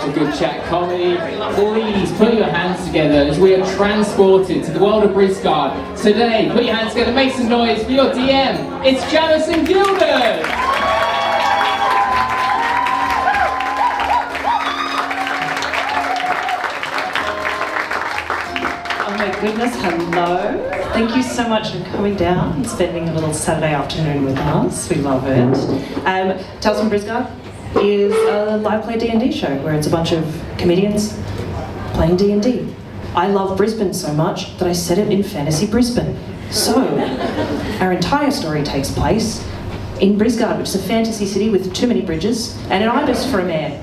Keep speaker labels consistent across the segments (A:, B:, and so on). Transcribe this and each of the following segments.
A: to Good Chat Comedy. Please put your hands together as we are transported to the world of Brisgard. Today, put your hands together, make some noise for your DM. It's Jaimeson Gilders!
B: Oh my goodness, hello. Thank you so much for coming down and spending a little Saturday afternoon with us. We love it. Tales from Brisgard is a live play D&D show where it's a bunch of comedians playing D&D. I love Brisbane so much that I set it in fantasy Brisbane. So, our entire story takes place in Brisgard, which is a fantasy city with too many bridges and an ibis for a mayor.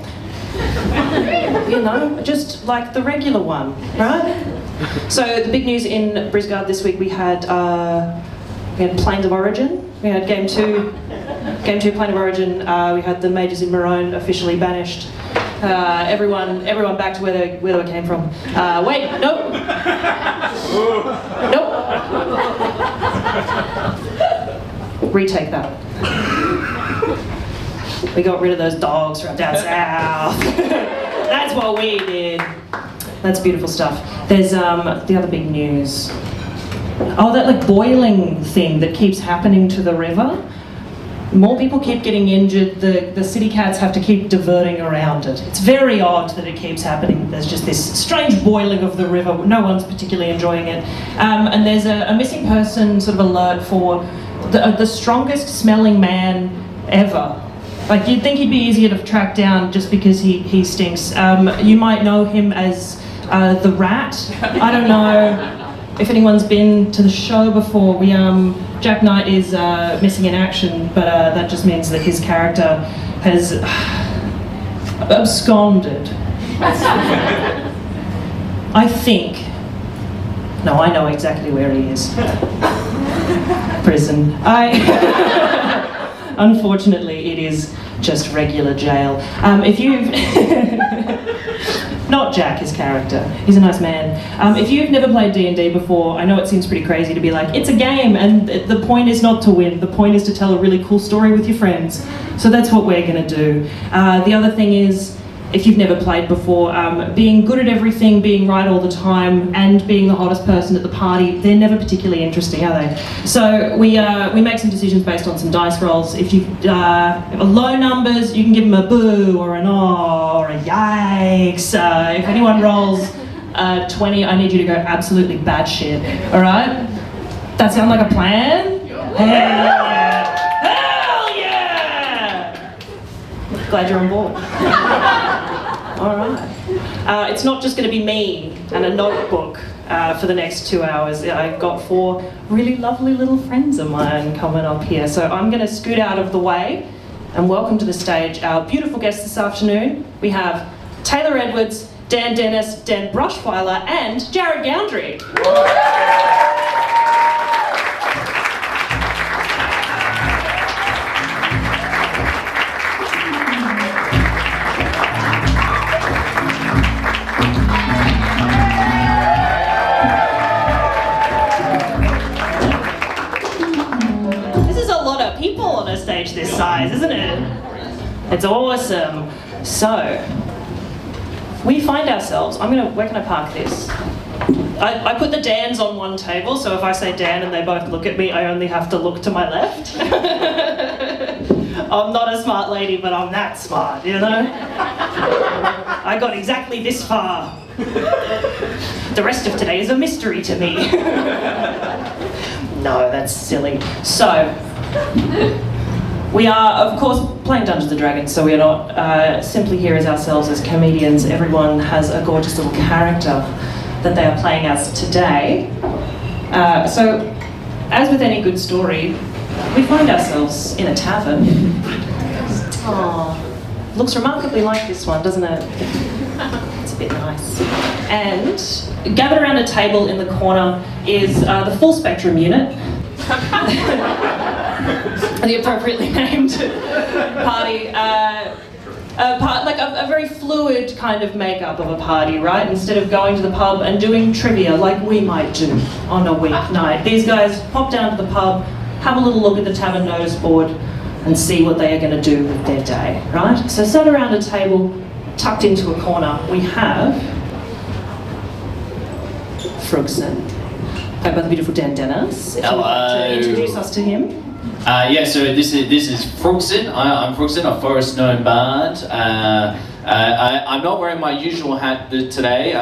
B: You know, just like the regular one, right? So the big news in Brisgard this week, we had Planes of Origin. We had Game 2 Plane of Origin. We had the mages in Maroon officially banished. Everyone back to where they came from. Wait, nope. Nope. Retake that. We got rid of those dogs from down south. That's what we did. That's beautiful stuff. There's the other big news. Oh, that like boiling thing that keeps happening to the river. More people keep getting injured. The city cats have to keep diverting around it. It's very odd that it keeps happening. There's just this strange boiling of the river. No one's particularly enjoying it. And there's a missing person sort of alert for the strongest smelling man ever. Like, you'd think he'd be easier to track down just because he stinks. You might know him as the Rat. I don't know if anyone's been to the show before. Jack Knight is missing in action, but that just means that his character has absconded. I think. No, I know exactly where he is. Prison. Unfortunately, it is just regular jail. If you've... Not Jack, his character. He's a nice man. If you've never played D&D before, I know it seems pretty crazy to be like, it's a game, and the point is not to win. The point is to tell a really cool story with your friends. So that's what we're going to do. The other thing is, if you've never played before, being good at everything, being right all the time, and being the hottest person at the party, they're never particularly interesting, are they? So we make some decisions based on some dice rolls. If you low numbers, you can give them a boo, or an oh, or a yikes. If anyone rolls 20, I need you to go absolutely batshit, all right? That sound like a plan? Yeah. Hell yeah! Glad you're on board. All right. It's not just going to be me and a notebook for the next 2 hours. I've got 4 really lovely little friends of mine coming up here. So I'm going to scoot out of the way and welcome to the stage our beautiful guests this afternoon. We have Taylor Edwards, Dan Dennis, Dan Bruschweiler, and Jarryd Goundrey. Stage this size, isn't it? It's awesome. So, we find ourselves, where can I park this? I put the Dans on one table, so if I say Dan and they both look at me, I only have to look to my left. I'm not a smart lady, but I'm that smart, you know? I got exactly this far. The rest of today is a mystery to me. No, that's silly. So, we are, of course, playing Dungeons & Dragons, so we are not simply here as ourselves as comedians. Everyone has a gorgeous little character that they are playing as today. So, as with any good story, we find ourselves in a tavern. Aww. Looks remarkably like this one, doesn't it? It's a bit nice. And gathered around a table in the corner is the full spectrum unit. The appropriately named party, a very fluid kind of makeup of a party, right? Instead of going to the pub and doing trivia like we might do on a weeknight, these guys pop down to the pub, have a little look at the tavern notice board, and see what they are going to do with their day, right? So sat around a table, tucked into a corner, we have Frugswn, played by the beautiful Dan Dennis. If you'd like to introduce us to him.
C: So this is Frugswn. I'm Frugswn, a forest gnome bard. I'm not wearing my usual hat today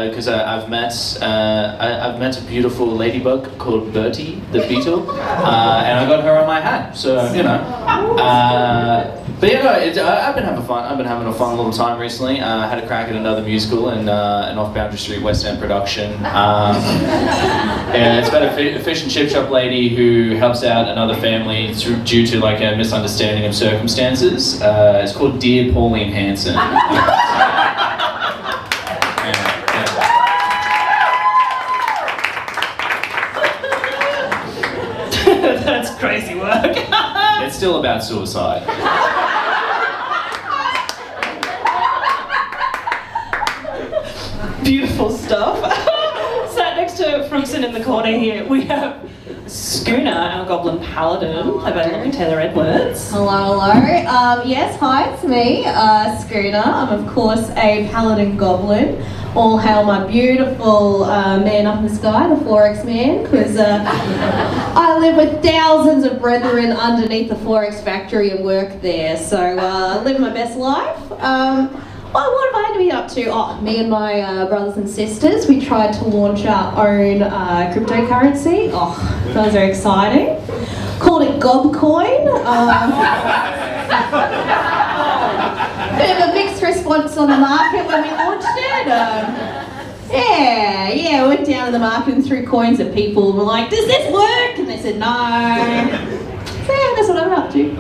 C: because I've met a beautiful ladybug called Bertie the beetle, and I got her on my hat. So you know. But yeah, no, I've been having fun. I've been having a fun little time recently. I had a crack at another musical in an off-Boundary Street West End production. And it's about a fish and chip shop lady who helps out another family due to like a misunderstanding of circumstances. It's called Dear Pauline Hanson.
B: That's crazy work.
C: It's still about suicide.
B: Beautiful stuff. Sat next to Frugswn in the corner here, we have Schooner, our Goblin paladin, played by Henry Edwards.
D: Hello. Yes, hi, it's me, Schooner. I'm of course a paladin goblin. All hail my beautiful man up in the sky, the 4X man, because I live with thousands of brethren underneath the 4X factory and work there. So I live my best life. Well, what have I been up to? Oh, me and my brothers and sisters, we tried to launch our own cryptocurrency. Oh, that was very exciting. Called it Gobcoin. Bit of a mixed response on the market when we launched it. Yeah, went down to the market and threw coins at people and were like, does this work? And they said no. So yeah, that's what I'm up to.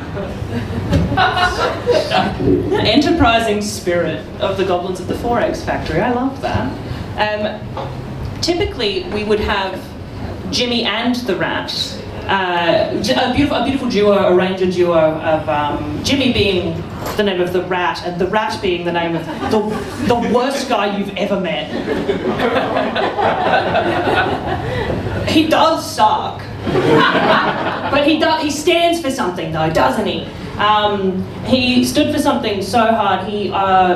B: The enterprising spirit of the goblins of the 4X factory, I love that. Typically, we would have Jimmy and the rat. A beautiful duo, a ranger duo of Jimmy being the name of the rat, and the rat being the name of the worst guy you've ever met. He does suck, but he stands for something though, doesn't he? He stood for something so hard.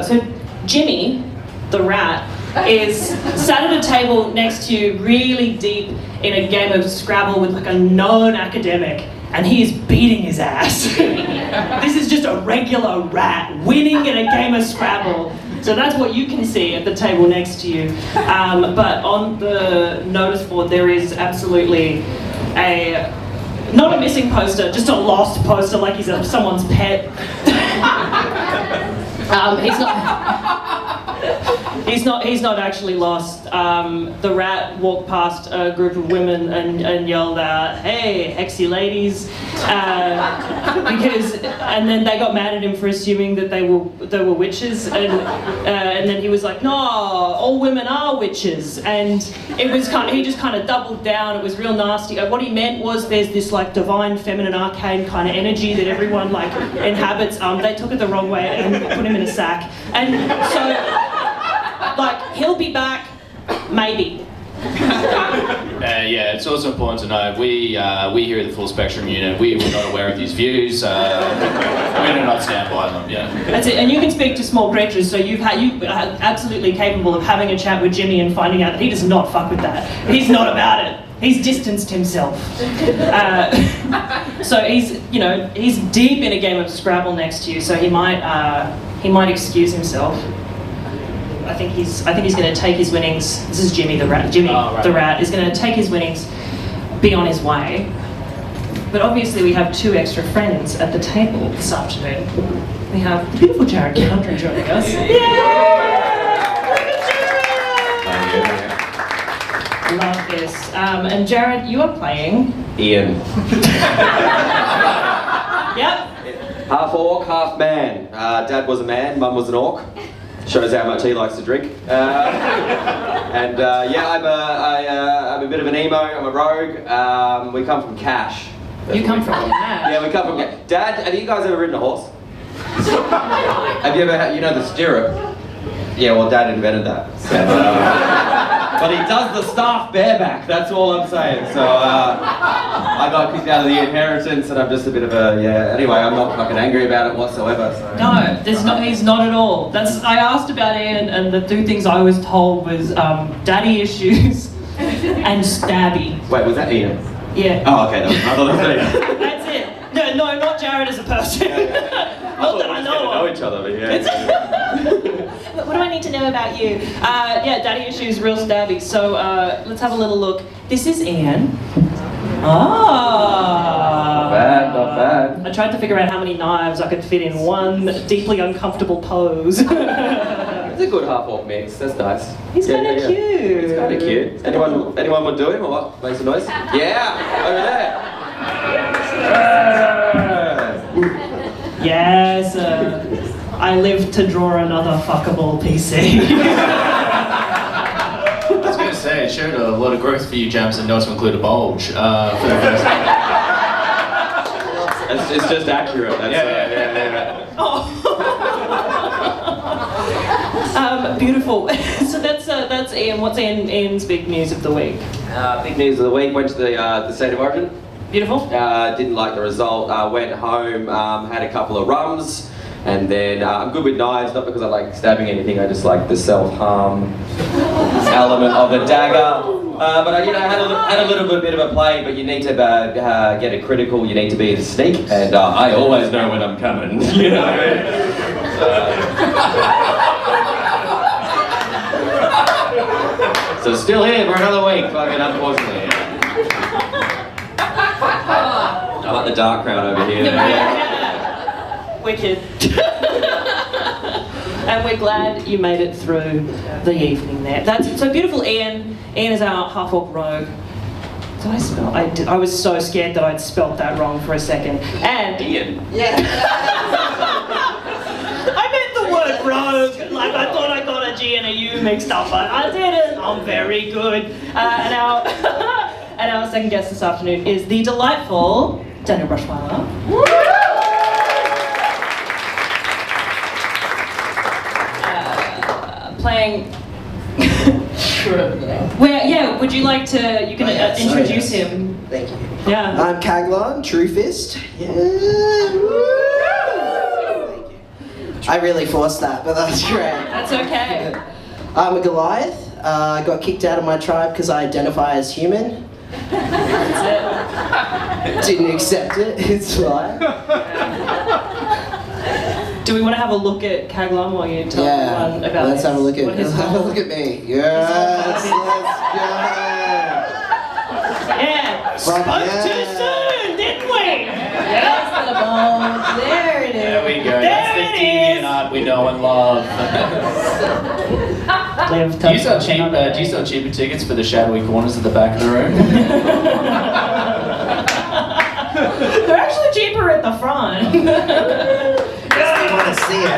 B: So Jimmy, the rat, is sat at a table next to you, really deep in a game of Scrabble with like a known academic, and he is beating his ass. This is just a regular rat winning in a game of Scrabble. So that's what you can see at the table next to you. But on the notice board there is absolutely not a missing poster, just a lost poster, like he's someone's pet. He's not actually lost. The rat walked past a group of women and yelled out, "Hey, hexy ladies," and then they got mad at him for assuming that they were witches, and then he was like, "No, all women are witches," and he just kind of doubled down. It was real nasty. What he meant was there's this like divine feminine arcane kind of energy that everyone like inhabits. They took it the wrong way and put him in a sack, and so. Like, he'll be back, maybe.
C: Yeah, it's also important to know we here at the Full Spectrum Unit, we're not aware of these views. We do not stand by them. Yeah.
B: That's it. And you can speak to small creatures, so you are absolutely capable of having a chat with Jimmy and finding out that he does not fuck with that. He's not about it. He's distanced himself. So he's deep in a game of Scrabble next to you, so he might excuse himself. I think he's going to take his winnings. This is Jimmy the rat. The rat is going to take his winnings, be on his way. But obviously we have two extra friends at the table this afternoon. We have the beautiful Jarryd Goundrey joining us. Yay! Love this. And Jarryd, you are playing
E: Ian.
B: Yep.
E: Half orc, half man. Dad was a man, Mum was an orc. Shows how much he likes to drink. I'm a bit of an emo, I'm a rogue. We come from Cash.
B: You come from Cash?
E: Yeah, we come from Cash. Dad, have you guys ever ridden a horse? Have you ever had, the stirrup? Yeah, well Dad invented that. So, but he does the staff bareback, that's all I'm saying. So I got kicked out of the inheritance and I'm just a bit of a, anyway, I'm not fucking angry about it whatsoever. So.
B: No, he's not at all. I asked about Ian, and the two things I was told was daddy issues and stabby.
E: Wait, was that Ian?
B: Yeah.
E: Oh, okay, I thought that was Ian.
B: That's it. No, not Jarryd as a person. Not that I know
E: know
B: of.
E: each other, but
B: What do I need to know about you? Daddy issues, real stabby. So let's have a little look. This is Ian.
E: Not bad.
B: I tried to figure out how many knives I could fit in one deeply uncomfortable pose.
E: It's a good half-orc mix, that's nice.
B: He's kind of cute.
E: It's kind of cute. Anyone want to do him or what? Make some noise? Yeah, over there.
B: Yes, I live to draw another fuckable PC.
C: I was going to say, it showed a lot of growth for you, Jaimeson, not to include a bulge for the first time.
E: It's just accurate. That's
C: Yeah.
B: Oh. Beautiful. So that's Ian. What's Ian's big news of the week?
E: Big news of the week, went to the State of Origin.
B: Beautiful.
E: Didn't like the result, went home, had a couple of rums, and then I'm good with knives, not because I like stabbing anything, I just like the self-harm element of the dagger. But I had a little bit of a play, but you need to get a critical, you need to be a sneak, and I always know when I'm coming, you know. So still here for another week, fucking unfortunately. I like the dark crowd over here.
B: Wicked. And we're glad you made it through the evening there. That's so beautiful, Ian. Ian is our half-orc rogue. Did I spell? I was so scared that I'd spelt that wrong for a second. And
E: Ian.
B: Yeah. I meant the word rogue. Like I thought I got a G and a U mixed up, but I didn't. I'm very good. And our second guest this afternoon is the delightful Daniel Bruschweiler. Playing. Would you like to? You can introduce him.
F: Thank you.
B: Yeah.
F: I'm Kaglarn, Truefist. Yeah. Thank you. I really forced that, but that's great.
B: That's okay.
F: I'm a Goliath. I got kicked out of my tribe because I identify as human.
B: That's it.
F: Didn't accept it. It's fine.
B: Do we want to have a look at Kaglarn while you tell everyone about
F: let's have a look at
B: what his
F: have a look at me. Yes, let's
B: Yeah.
F: Spoke
B: too soon, didn't we?
D: Yes, the bones. There it is.
C: There we go.
B: There
C: That's the
B: it
C: deviant
B: is.
C: art we know and love. Do you sell cheaper tickets for the shadowy corners at the back of the room?
B: They're actually cheaper at the front.
F: You want to see it.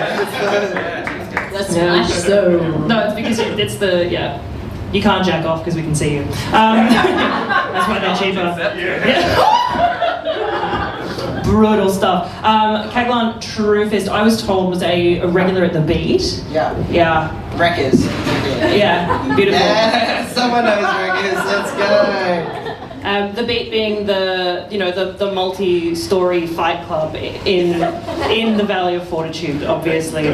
D: Let's smash so.
B: No, it's because it's the You can't jack off because we can see you. That's why they're cheaper. Yeah. Brutal stuff. Kaglarn Truefist, I was told, was a regular at the Beat.
F: Yeah.
B: Yeah.
F: Wreckers.
B: Yeah. Beautiful.
F: Yeah, someone knows Wreckers. Let's go.
B: The Beat being the multi-story fight club in the Valley of Fortitude, obviously.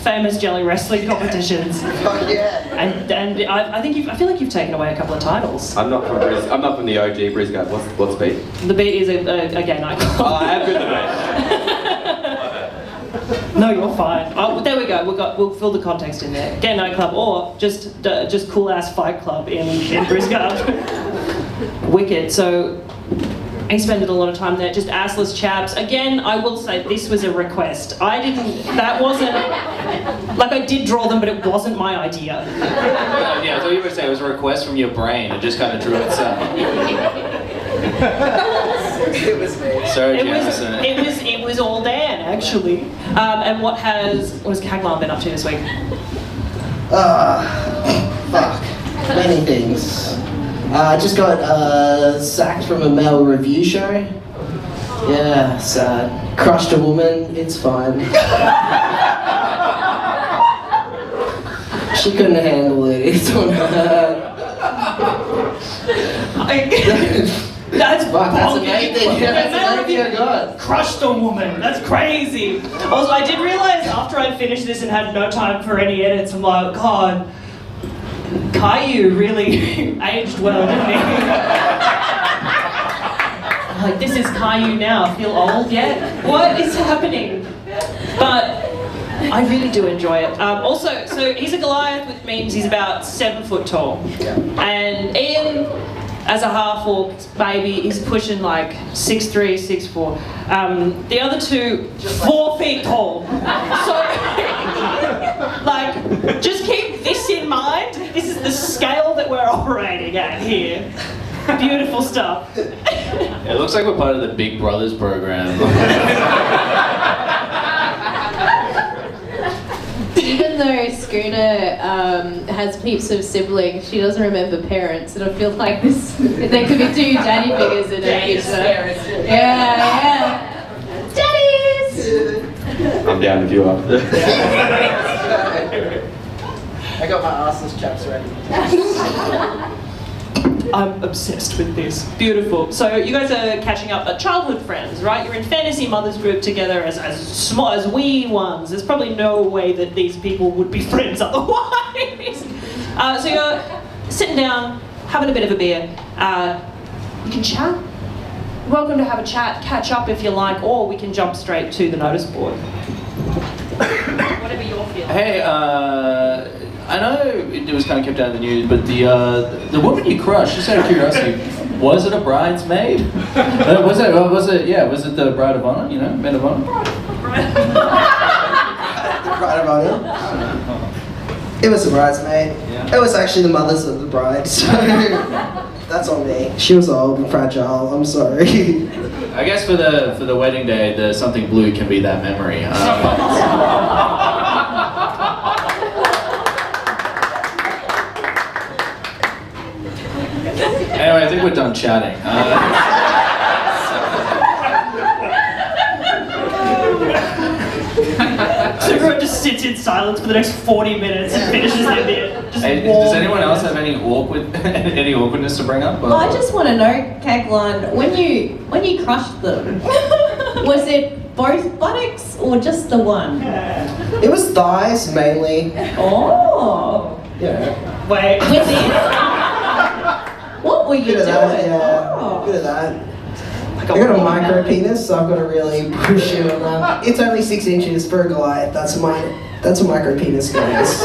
B: Famous jelly wrestling competitions.
F: Oh yeah.
B: And I feel like you've taken away a couple of titles.
E: I'm not from the OG Brisgard. What's Beat?
B: The Beat is a gay nightclub.
E: Oh, I have been the
B: No, you're fine. Oh, there we go. We'll fill the context in there. Gay nightclub or just cool ass fight club in Brisgard. Wicked. So I spent a lot of time there, just assless chaps. Again, I will say this was a request. I did draw them, but it wasn't my idea.
C: Yeah, I thought you were saying it was a request from your brain. It just kind of drew itself.
F: It was me.
C: Sorry, Jaimeson.
B: It was all Dan, actually. And what has Kaglarn been up to this week?
F: Fuck. Many things. I just got sacked from a male review show. Yeah, so crushed a woman. It's fine. She couldn't handle it. It's on her.
B: That's
F: That's amazing. That's amazing. Oh, God.
B: Crushed a woman. That's crazy. Also, I did realize after I'd finished this and had no time for any edits, I'm like, God, Caillou really aged well, didn't he? Like, this is Caillou now. I feel old yet? What is happening? But I really do enjoy it. Also, so he's a Goliath, which means he's about 7 foot tall. And Ian, as a half-orc baby, he's pushing like 6'3", 6'4". The other two, 4 feet tall. So, like, just keep this in mind. This is the scale that we're operating at here. Beautiful stuff.
C: It looks like we're part of the Big Brothers program.
D: Even though Schooner has heaps of siblings, she doesn't remember parents, and I feel like there could be 2 daddy figures in her future. Yeah. Daddies!
E: I'm down if you are.
F: I got my arseless chaps ready.
B: I'm obsessed with this. Beautiful. So you guys are catching up at childhood friends, right? You're in fantasy mothers group together as small as wee ones. There's probably no way that these people would be friends otherwise. So you're sitting down, having a bit of a beer. You can chat. Welcome to have a chat, catch up if you like, or we can jump straight to the notice board. Whatever you're feeling.
C: Hey, I know it was kind of kept out of the news, but the woman you crushed, just out of curiosity, was it a bridesmaid? Was it the bride of honor? You know, maid of honor.
F: Bride of honor? It was a bridesmaid.
C: Yeah.
F: It was actually the mothers of the bride, so that's on me. She was old and fragile. I'm sorry.
C: I guess for the wedding day, the something blue can be that memory. Anyway, I think we're done chatting.
B: So everyone just sits in silence for the next 40 minutes and finishes their beer.
C: Hey, does anyone else have any awkwardness to bring up?
D: Well, I just want to know, Kaglarn, when you crushed them, was it both buttocks or just the one?
F: It was thighs mainly.
D: Oh.
F: Yeah.
B: Wait.
D: With it? What were you
F: Good
D: doing?
F: at that, yeah.
D: Oh.
F: Good at that. I got a micro penis, so I've got to really push it on that. It's only 6 inches for a Goliath. That's a micro penis, guys.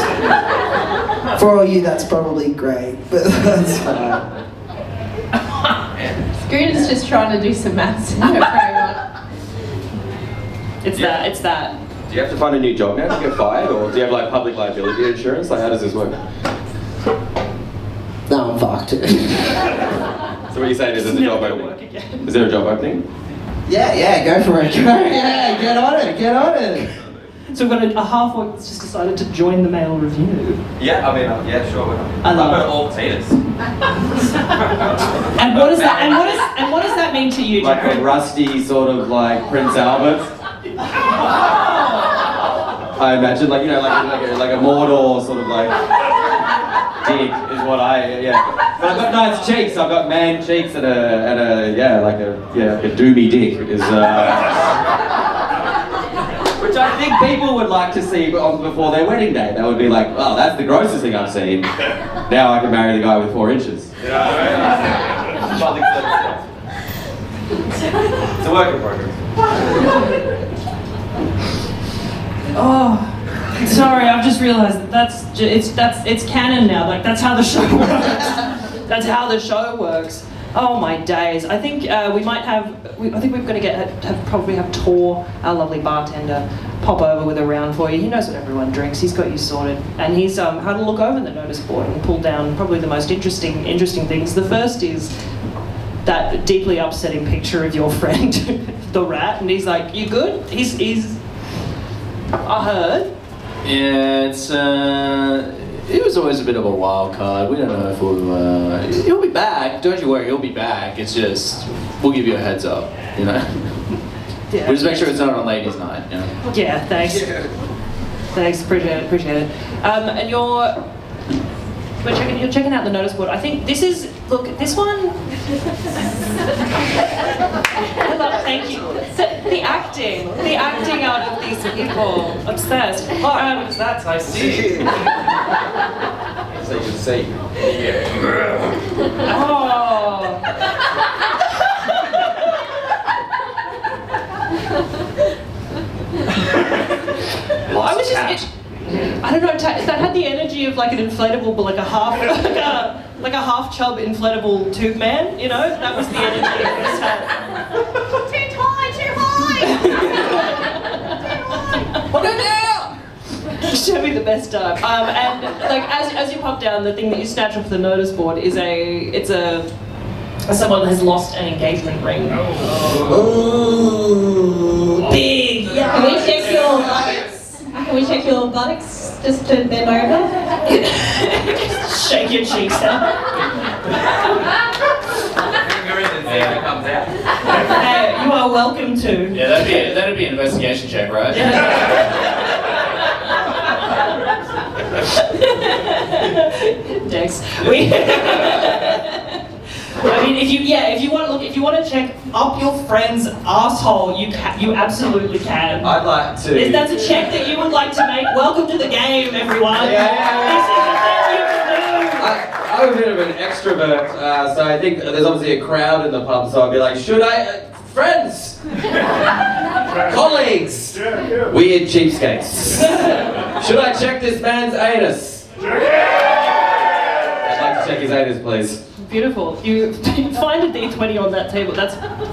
F: For all you, that's probably great, but that's fine.
D: Schooner's just trying to do some maths in her brain.
B: It's that.
E: Do you have to find a new job now to get fired, or do you have like public liability insurance? Like, how does this work?
F: No, I'm fucked.
E: So what are you saying is there's a job opening? Is there a job opening?
F: Yeah, go for it. Yeah, get on it.
B: So we've got a half-orc that's just decided to join the male review.
E: Yeah, I mean, yeah, sure.
B: I love
E: I've got
B: it.
E: all potatoes.
B: And what does that mean to you,
E: Like
B: Jarryd?
E: a rusty sort of like Prince Albert. I imagine, like, you know, like a Mordor sort of like dick is what But I've got nice cheeks. I've got man cheeks and a doomy dick is. Which I think people would like to see before their wedding day. They would be like, "Oh, that's the grossest thing I've seen. Now I can marry the guy with 4 inches." You know what I mean? It's a work in progress.
B: Oh, sorry, I've just realised it's canon now. Like, that's how the show works. That's how the show works. Oh my days! I think we might have. I think we're going to probably have Tor, our lovely bartender, pop over with a round for you. He knows what everyone drinks. He's got you sorted, and he's had a look over the notice board and pulled down probably the most interesting things. The first is that deeply upsetting picture of your friend, the rat, and he's like, "You good?" He's. I heard.
C: Yeah, it was always a bit of a wild card. We don't know if he'll be back. Don't you worry, he'll be back. It's just, we'll give you a heads up, you know?
B: Yeah.
C: We'll just make sure it's not on ladies' night, you know?
B: Yeah, thanks. Thanks, appreciate it. And you're checking out the notice board. I think this is, look, this one. Thank you. So, the acting out of these people, obsessed. Oh, that's I see.
E: So you can see.
B: Oh. Well, I was just. I don't know. That had the energy of like an inflatable, but like a half chub inflatable tube man. You know, that was the energy it just had.
D: Too high!
B: Put it down! Show me the best time. And like as you pop down, the thing that you snatch off the notice board is someone has lost an engagement ring. Oh. Big.
D: Yeah. Can we check your buttocks? Can we check your buttocks? Just to bend over.
B: Just shake your cheeks out. Hey, you are welcome to.
C: Yeah, that'd be an investigation check, right?
B: Dex. I mean, if you want to check up your friend's asshole, you absolutely can.
E: I'd like to.
B: If that's a check that you would like to make, welcome to the game, everyone.
E: Yeah.
B: This is the thing you can do.
E: I'm a bit of an extrovert, so I think there's obviously a crowd in the pub, so I'd be like, should I... friends! Colleagues! Weird cheapskates. Should I check this man's anus? I'd like to check his anus, please.
B: Beautiful. You find a D20 on that table. I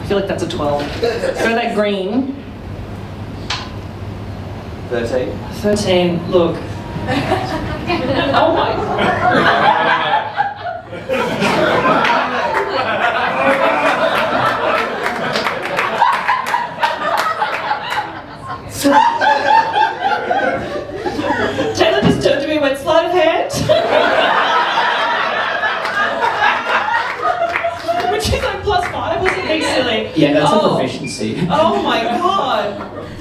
B: feel like that's a 12. Go that green.
E: 13.
B: 13. Look. Oh my. Taylor just turned to me and went, sleight of hand. Which is like +5 or something silly.
A: Yeah, that's a proficiency.
B: Oh my god.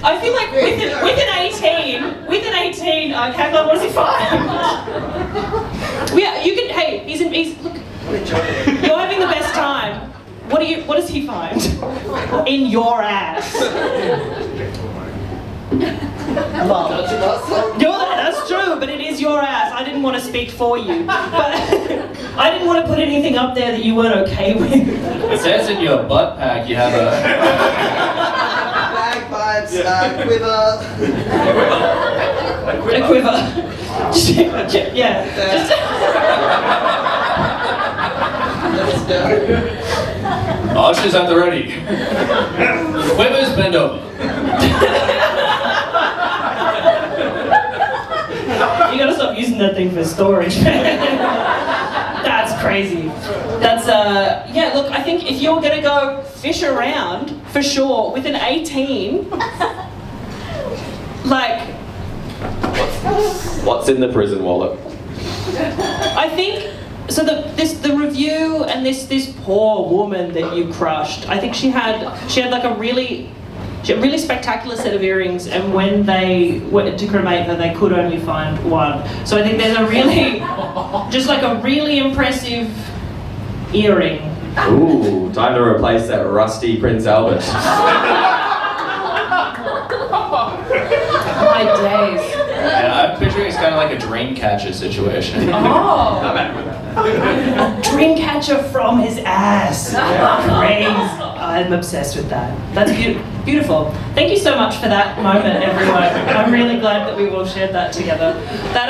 B: I feel like with an 18, Kaglarn, what does he find? Yeah, you can, hey, he's look, you're having the best time. What does he find? In your ass. That's true, but it is your ass. I didn't want to speak for you. But I didn't want to put anything up there that you weren't okay with.
C: It says in your butt pack you have a...
F: Bagpipes, quiver.
B: A quiver. Yeah.
C: Archers at the ready. Quivers bend over.
B: You gotta stop using that thing for storage. That's crazy. That's yeah, look, I think if you're gonna go fish around, for sure, with an 18, like...
E: What's in the prison wallet?
B: I think, so the review and this poor woman that you crushed, I think she had like a really spectacular set of earrings, and when they went to cremate her, they could only find one. So I think there's a really, just like a really impressive earring.
E: Ooh, time to replace that rusty Prince Albert.
B: My days.
C: Yeah, I'm picturing it's kind of like a dream catcher situation.
B: Oh! A dream catcher from his ass. Crazy. I'm obsessed with that. That's beautiful. Thank you so much for that moment, everyone. I'm really glad that we all shared that together. That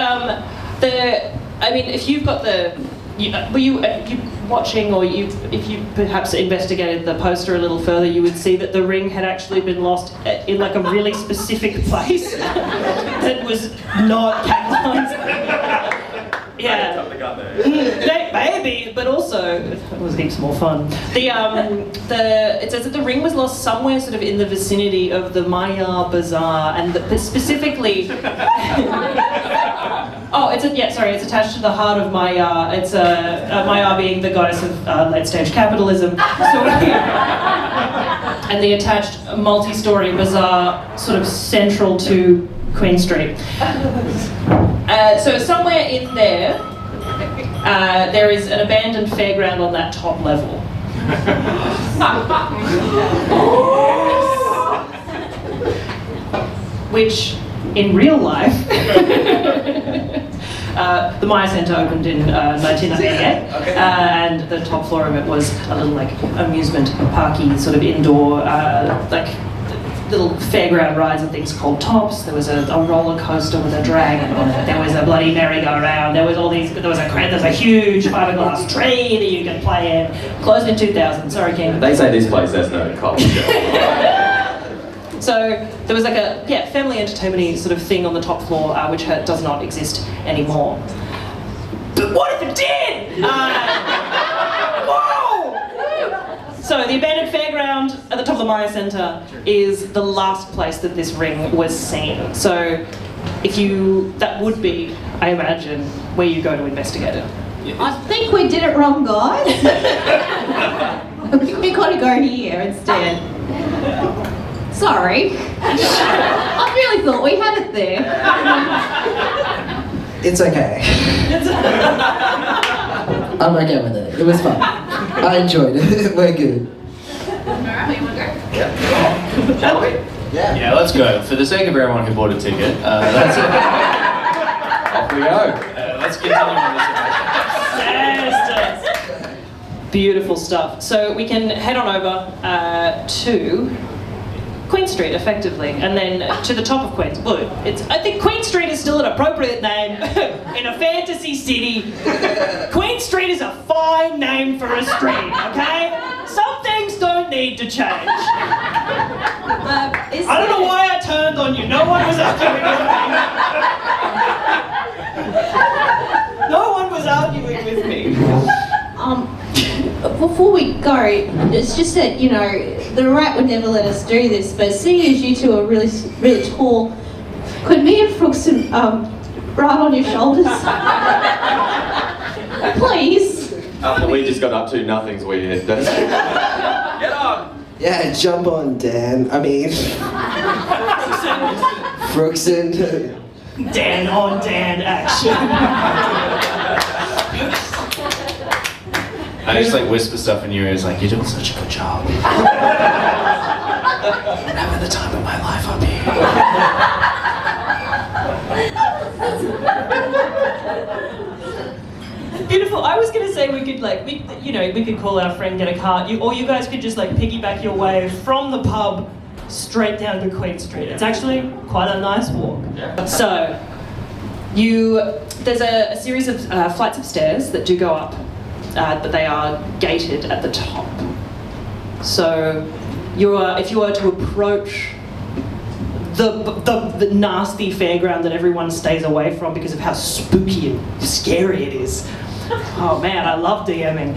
B: I mean, if you've got were you watching, or if you perhaps investigated the poster a little further, you would see that the ring had actually been lost in like a really specific place that was not Kaglarn's. Yeah. Maybe, but also it was heaps more fun. It says that the ring was lost somewhere sort of in the vicinity of the Maya Bazaar, and specifically. Oh, it's attached to the heart of Maya. It's Maya being the goddess of late-stage capitalism. And the attached multi-story bazaar, sort of central to Queen Street. So somewhere in there, there is an abandoned fairground on that top level. Which, in real life, the Maya Centre opened in 1998, and the top floor of it was a little like amusement parky sort of indoor like little fairground rides and things called tops. There was a roller coaster with a dragon on it. There was a bloody merry-go-round. There was all these. There was a huge fiberglass tree that you could play in. Closed in 2000. Sorry, King.
E: They say this place has no culture.
B: So there was like a family entertainment-y sort of thing on the top floor, which does not exist anymore. But what if it did? Whoa! So the abandoned fairground at the top of the Maya Centre is the last place that this ring was seen. So that would be, I imagine, where you go to investigate it.
D: I think we did it wrong, guys. I think we got to go here instead. Sorry. I really thought we had it there.
F: It's okay. I'm okay with it. It was fun. I enjoyed it. We're good.
D: Alright, you want to go?
E: Yeah. Shall we? Yeah.
C: Yeah, let's go. For the sake of everyone who bought a ticket, that's it.
E: Off we go.
C: Let's continue with this.
B: Yes. Beautiful stuff. So we can head on over to Queen Street, effectively, and then to the top of Queen's. Well, I think Queen Street is still an appropriate name in a fantasy city. Queen Street is a fine name for a street, okay? Some things don't need to change. I don't know why I turned on you. No one was arguing with me. No one was arguing with me.
D: Before we go, it's just that, you know, the rat would never let us do this, but seeing as you two are really, really tall, could me and Frugswn ride on your shoulders? Please?
E: After we just got up to, nothing's weird. Get on!
F: Yeah, jump on, Dan. I mean, Frugswn.
B: Dan on Dan action.
C: I just like whisper stuff in your ears, like, you're doing such a good job. I'm having the time of my life up here.
B: Beautiful. I was gonna say we could we could call our friend, get a car, or you guys could just like piggyback your way from the pub straight down to Queen Street. It's actually quite a nice walk. So, there's a series of flights of stairs that do go up. But they are gated at the top. So, if you were to approach the nasty fairground that everyone stays away from because of how spooky and scary it is. Oh man, I love DMing.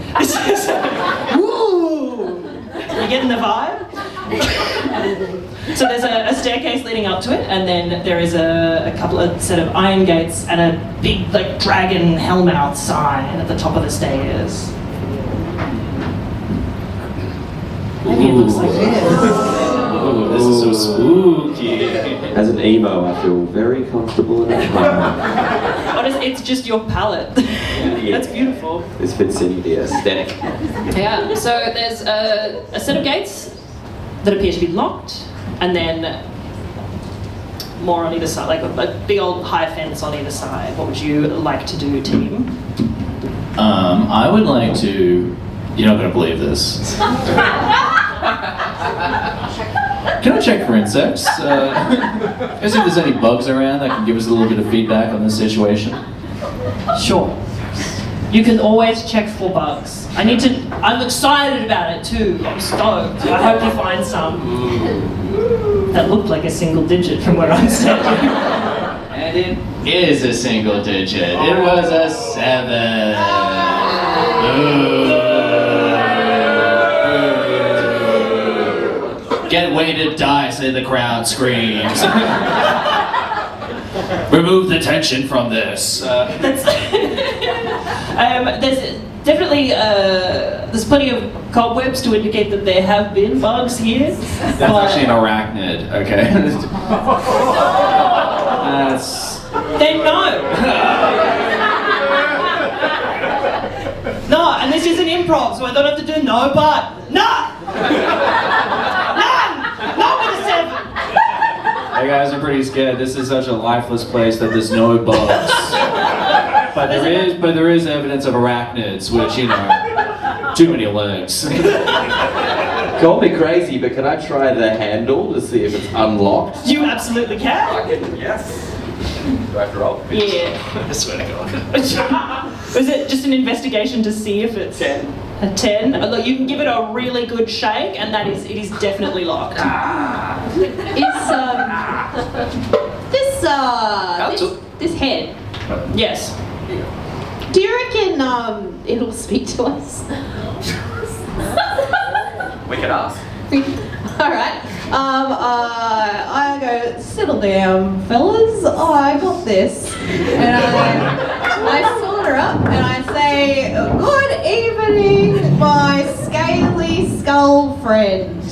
B: Woo! You getting the vibe? So there's a staircase leading up to it, and then there is a set of iron gates and a big like dragon hellmouth sign at the top of the stairs. Maybe it looks like this.
C: Ooh, this is so spooky.
E: As an emo, I feel very comfortable in that home.
B: It's just your palette. That's beautiful.
E: This fits in the aesthetic.
B: Yeah, so there's a set of gates that appear to be locked, and then more on either side, like a big old high fence on either side. What would you like to do, team?
C: I would like to... You're not going to believe this. Can I check for insects? See if there's any bugs around that can give us a little bit of feedback on this situation.
B: Sure. You can always check for bugs. I'm excited about it too. I'm stoked. I hope you find some that looked like a single digit from where I'm standing.
C: And it is a single digit. It was a 7. Ooh. Get weighted dice, and the crowd screams. Remove the tension from this.
B: There's definitely there's plenty of cobwebs to indicate that there have been bugs here.
C: That's actually an arachnid, okay?
B: Then no. No, and this isn't improv, so I don't have to do no, but no! None! Not with a 7!
C: Hey guys, I'm pretty scared. This is such a lifeless place that there's no bugs. But there is evidence of arachnids, which, you know, too many legs.
E: Call me crazy, but can I try the handle to see if it's unlocked?
B: You absolutely can.
E: Yes. Do I have to roll?
B: Yeah.
C: I swear to God.
B: Was it just an investigation to see if it's
E: 10.
B: a 10? Look, you can give it a really good shake, and it is definitely locked.
D: This head.
B: Yes.
D: Do you reckon it'll speak to us?
E: We can ask.
D: All right. I go, settle down, fellas. I got this. And I saunter up and I say, good evening, my scaly skull friend.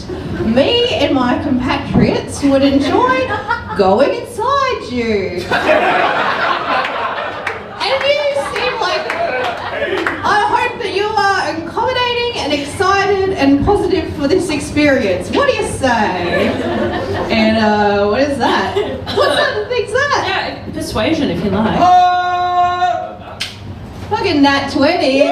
D: Me and my compatriots would enjoy going inside you. And you seem like, I hope that you are accommodating and excited and positive for this experience. What do you say? And what is that? What sort of thing's that?
B: Yeah, persuasion if you like.
D: Fucking nat 20.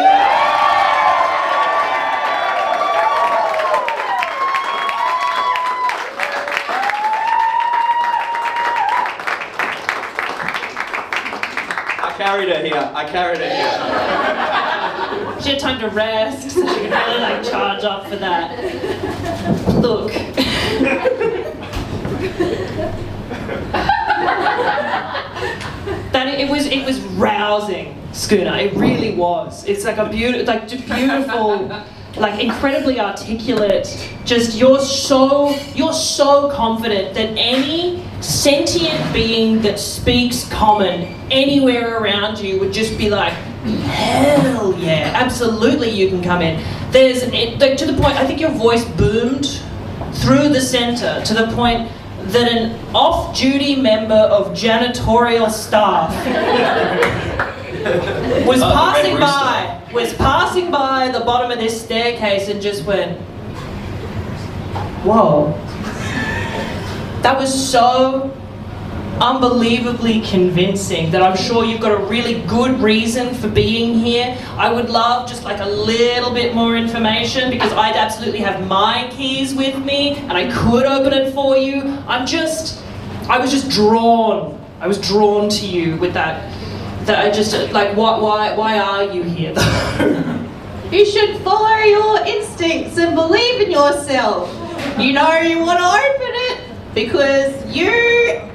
E: I carried her here.
B: She had time to rest, so she could really like charge up for that. Look. It was rousing, Schooner. It really was. It's like beautiful, like incredibly articulate. Just you're so confident that any sentient being that speaks common anywhere around you would just be like, hell yeah, absolutely you can come in. To the point, I think your voice boomed through the centre to the point that an off-duty member of janitorial staff was passing by the bottom of this staircase and just went, whoa. That was so unbelievably convincing that I'm sure you've got a really good reason for being here. I would love just like a little bit more information because I'd absolutely have my keys with me and I could open it for you. I was just drawn. I was drawn to you with that I just like why are you here though?
D: You should follow your instincts and believe in yourself. You know you want to open it because you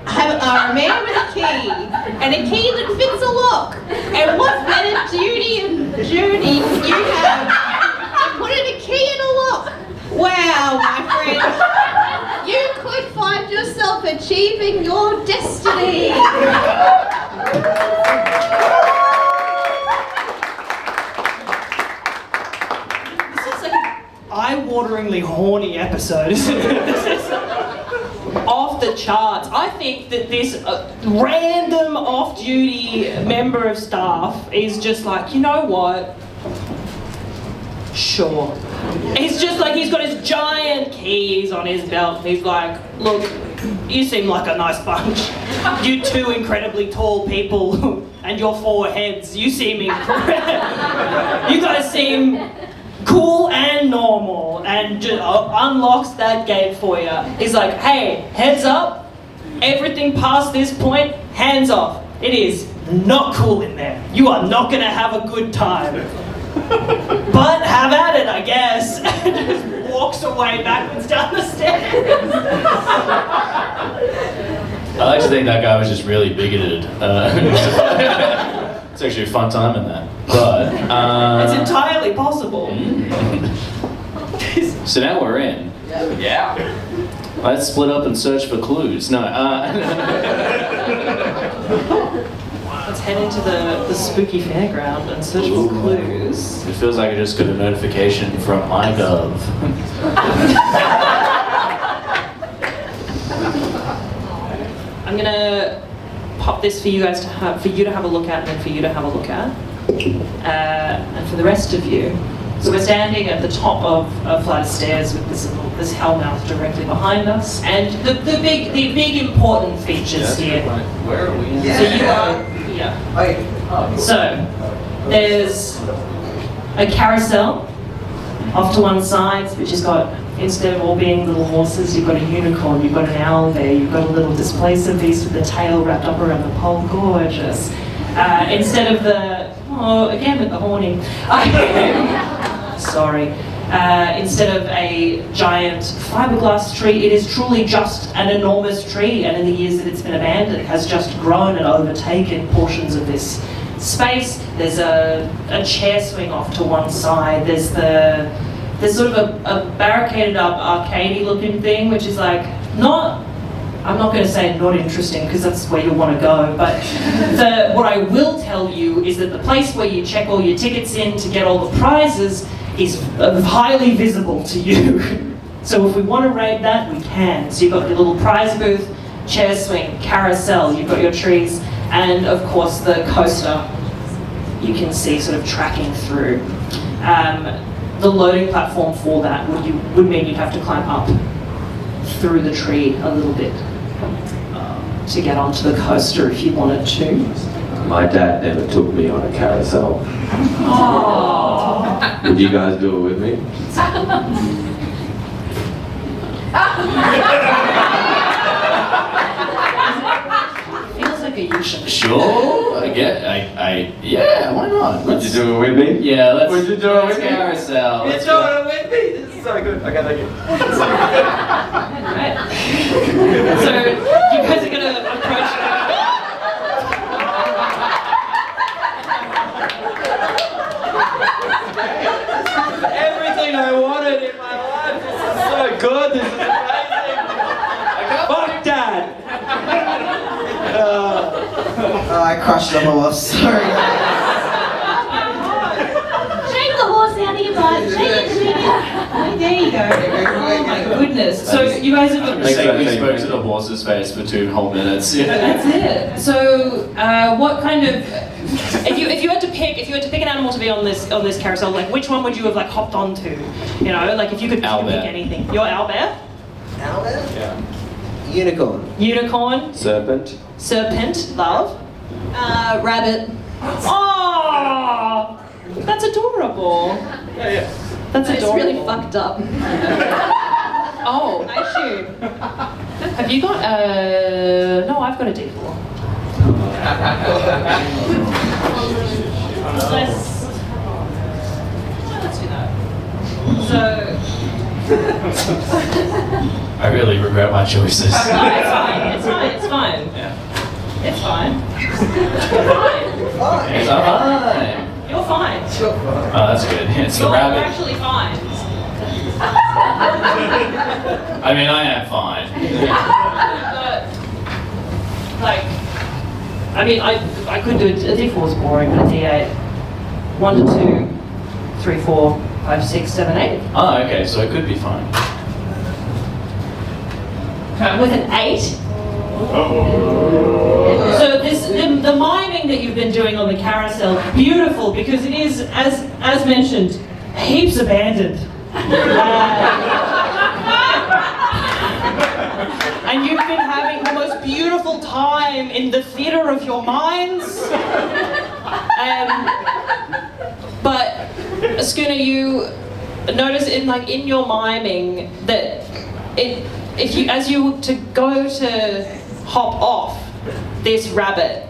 D: are a man with a key, and a key that fits a lock. And what better duty and journey you have than putting a key in a lock? Wow, my friend, you could find yourself achieving your destiny.
B: Eye-wateringly horny episode, isn't it? This is off the charts. I think that this random off-duty member of staff is just like, you know what? Sure. He's just like, he's got his giant keys on his belt and he's like, look, you seem like a nice bunch. You two incredibly tall people and your 4 heads, you seem incredible. You guys seem cool and normal, and just unlocks that gate for you. He's like, hey, heads up, everything past this point, hands off. It is not cool in there. You are not going to have a good time. But have at it, I guess. And just walks away backwards down the stairs.
C: I like to think that guy was just really bigoted. It's actually a fun time in that. But
B: it's entirely possible.
C: So now we're in.
E: Yeah.
C: Let's split up and search for clues. No.
B: Let's head into the spooky fairground and search for clues.
C: It feels like I just got a notification from MyGov.
B: I'm gonna pop this for you guys to have a look at, and then for you to have a look at, and for the rest of you. So we're standing at the top of a flight of stairs with this hellmouth directly behind us, and the big important features here.
C: Where are we?
B: So you are here. So there's a carousel off to one side, which has got, instead of all being little horses, you've got a unicorn, you've got an owl there, you've got a little displacer beast with the tail wrapped up around the pole, gorgeous. Instead of the, again with the horny. Sorry. Instead of a giant fiberglass tree, it is truly just an enormous tree, and in the years that it's been abandoned, has just grown and overtaken portions of this space. There's a chair swing off to one side. There's sort of a barricaded up arcadey looking thing, which is like I'm not going to say not interesting because that's where you'll want to go, but what I will tell you is that the place where you check all your tickets in to get all the prizes is highly visible to you. So if we want to raid that, we can. So you've got your little prize booth, chair swing, carousel, you've got your trees, and of course the coaster you can see sort of tracking through. The loading platform for that would mean you'd have to climb up through the tree a little bit to get onto the coaster if you wanted to.
E: My dad never took me on a carousel.
B: Oh.
E: Would you guys do it with me?
B: Feels like a you should.
C: Sure. Yeah. Why not?
E: Would you do it with me?
C: Yeah. Let's.
E: Would you do it with me?
C: Carousel.
E: You're doing it with me. This is so good. Okay, thank you.
B: Right. So you guys are gonna approach.
E: Everything I wanted in my life. This is so good. This is amazing. Fuck Dad.
F: I crushed the horse. Sorry.
D: Shake the horse out of your butt. Shake it. There you go.
B: Oh my goodness. So you guys have
C: We spoke to the horse's face for 2 whole minutes. Yeah.
B: That's it. So, what kind of, if you had to pick an animal to be on this carousel, like which one would you have like hopped onto? You know, like if you could pick anything. Your owlbear?
F: Owlbear?
E: Yeah.
F: Unicorn.
B: Unicorn?
E: Serpent.
B: Serpent? Love?
D: Rabbit.
B: Oh, that's adorable.
E: Yeah.
B: That's
D: It's
B: adorable.
D: really fucked up.
B: Oh,
D: I shoot.
B: have you got no, I've got a D4. Let's do that. So,
C: I really regret my choices.
B: no, it's fine. It's fine. It's fine.
C: Yeah.
B: It's fine. You're fine.
C: It's fine.
B: You're fine.
C: Oh, that's good. It's the
B: You're
C: rabbit.
B: actually fine.
C: I mean, I am fine.
B: But, like, I mean, I could do it. A D4 is boring, but a D8. 1 to 2, 3, 4, 5, 6, 7, 8.
C: Oh, okay, so it could be fine.
B: With an 8. So the miming that you've been doing on the carousel, beautiful, because it is, as mentioned, heaps abandoned. And you've been having the most beautiful time in the theatre of your minds. But Schooner, you notice in your miming that as you to go to hop off this rabbit,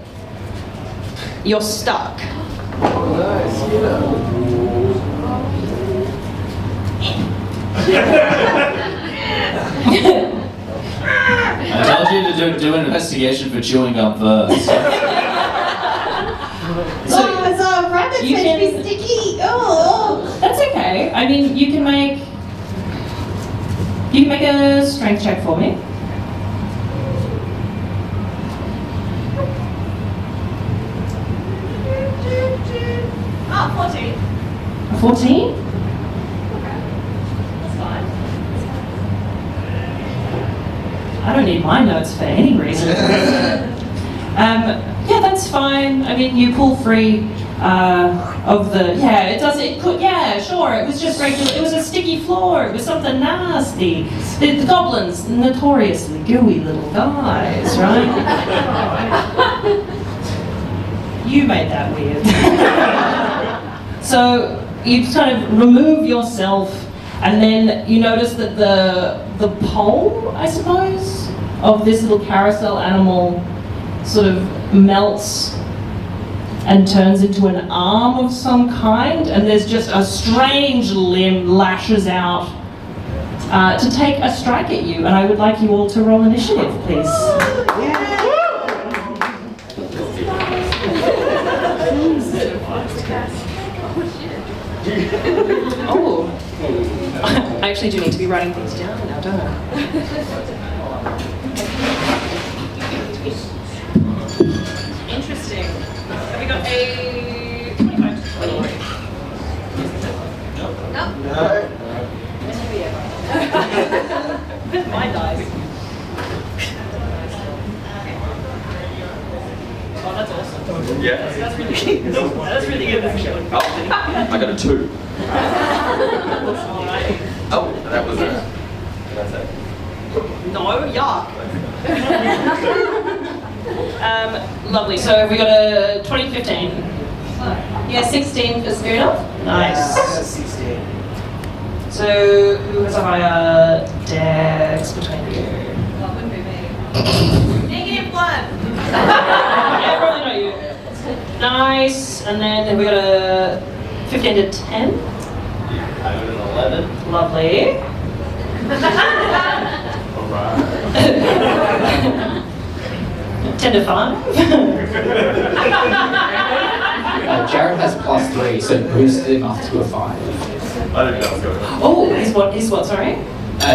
B: you're stuck.
C: I told you to do an investigation for chewing gum first.
D: So rabbits
B: you
D: can
B: can-
D: be sticky. Oh.
B: That's okay. I mean, you can make a strength check for me.
D: Oh, 14.
B: 14? That's fine. I don't need my notes for any reason. Yeah, that's fine. I mean, you pull free of the. Yeah, it does. It could. Yeah, sure. It was just regular. It was a sticky floor. It was something nasty. The goblins, notoriously gooey little guys, right? You made that weird. So you kind of remove yourself, and then you notice that the pole, I suppose, of this little carousel animal sort of melts and turns into an arm of some kind, and there's just a strange limb lashes out to take a strike at you, and I would like you all to roll initiative, please. Oh, I actually do need to be writing things down now, don't I? Interesting. Have we got a 25 to 20? Nope. No. Where's my dice? Oh, that's awesome.
E: Yeah.
B: That's really good. That's really good. Actually.
E: Oh, I got a 2. Oh, that was a. That's it.
B: No, yuck. Lovely. So we got a 2015.
D: Yeah, 16 for Schooner.
B: Nice.
F: 16.
B: So who has a higher dex between you?
D: That wouldn't be me. -1.
B: Yeah, probably not you. Nice. And then we got a 15 to 10.
C: I got an 11.
B: Lovely.
C: Alright.
B: 10 to 5.
A: Jarryd has +3, so boost him up to a 5.
E: I didn't know what was going on.
B: Oh, he's what, sorry?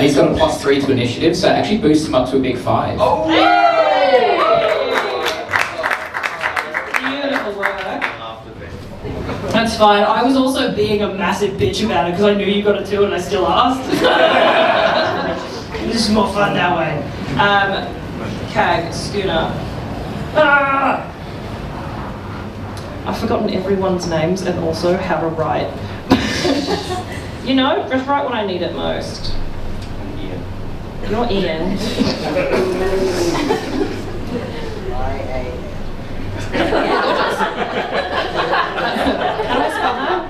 A: He's got a +3 to initiative, so actually boosts him up to a big 5.
E: Oh!
B: Beautiful work. That's fine. I was also being a massive bitch about it because I knew you got a 2 and I still asked. This is more fun that way. Kag, Schooner. Ah! I've forgotten everyone's names and also how to write. You know, just write when I need it most. You're Ian. How do I spell that?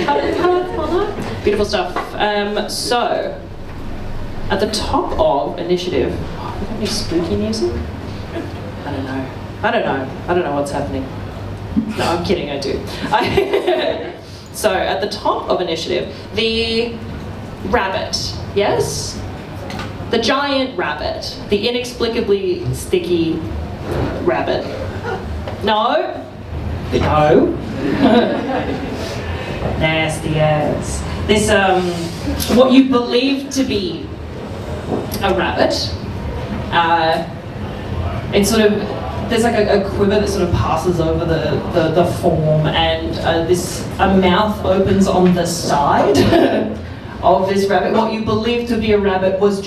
B: How do I spell that? Beautiful stuff. So, at the top of initiative, we got any spooky music? I don't know what's happening. No, I'm kidding, I do. So, at the top of initiative, the rabbit, yes? The giant rabbit. The inexplicably sticky rabbit. No? No? Nasty ass. This, what you believe to be a rabbit, it's sort of, there's like a quiver that sort of passes over the form, and a mouth opens on the side of this rabbit. What you believe to be a rabbit was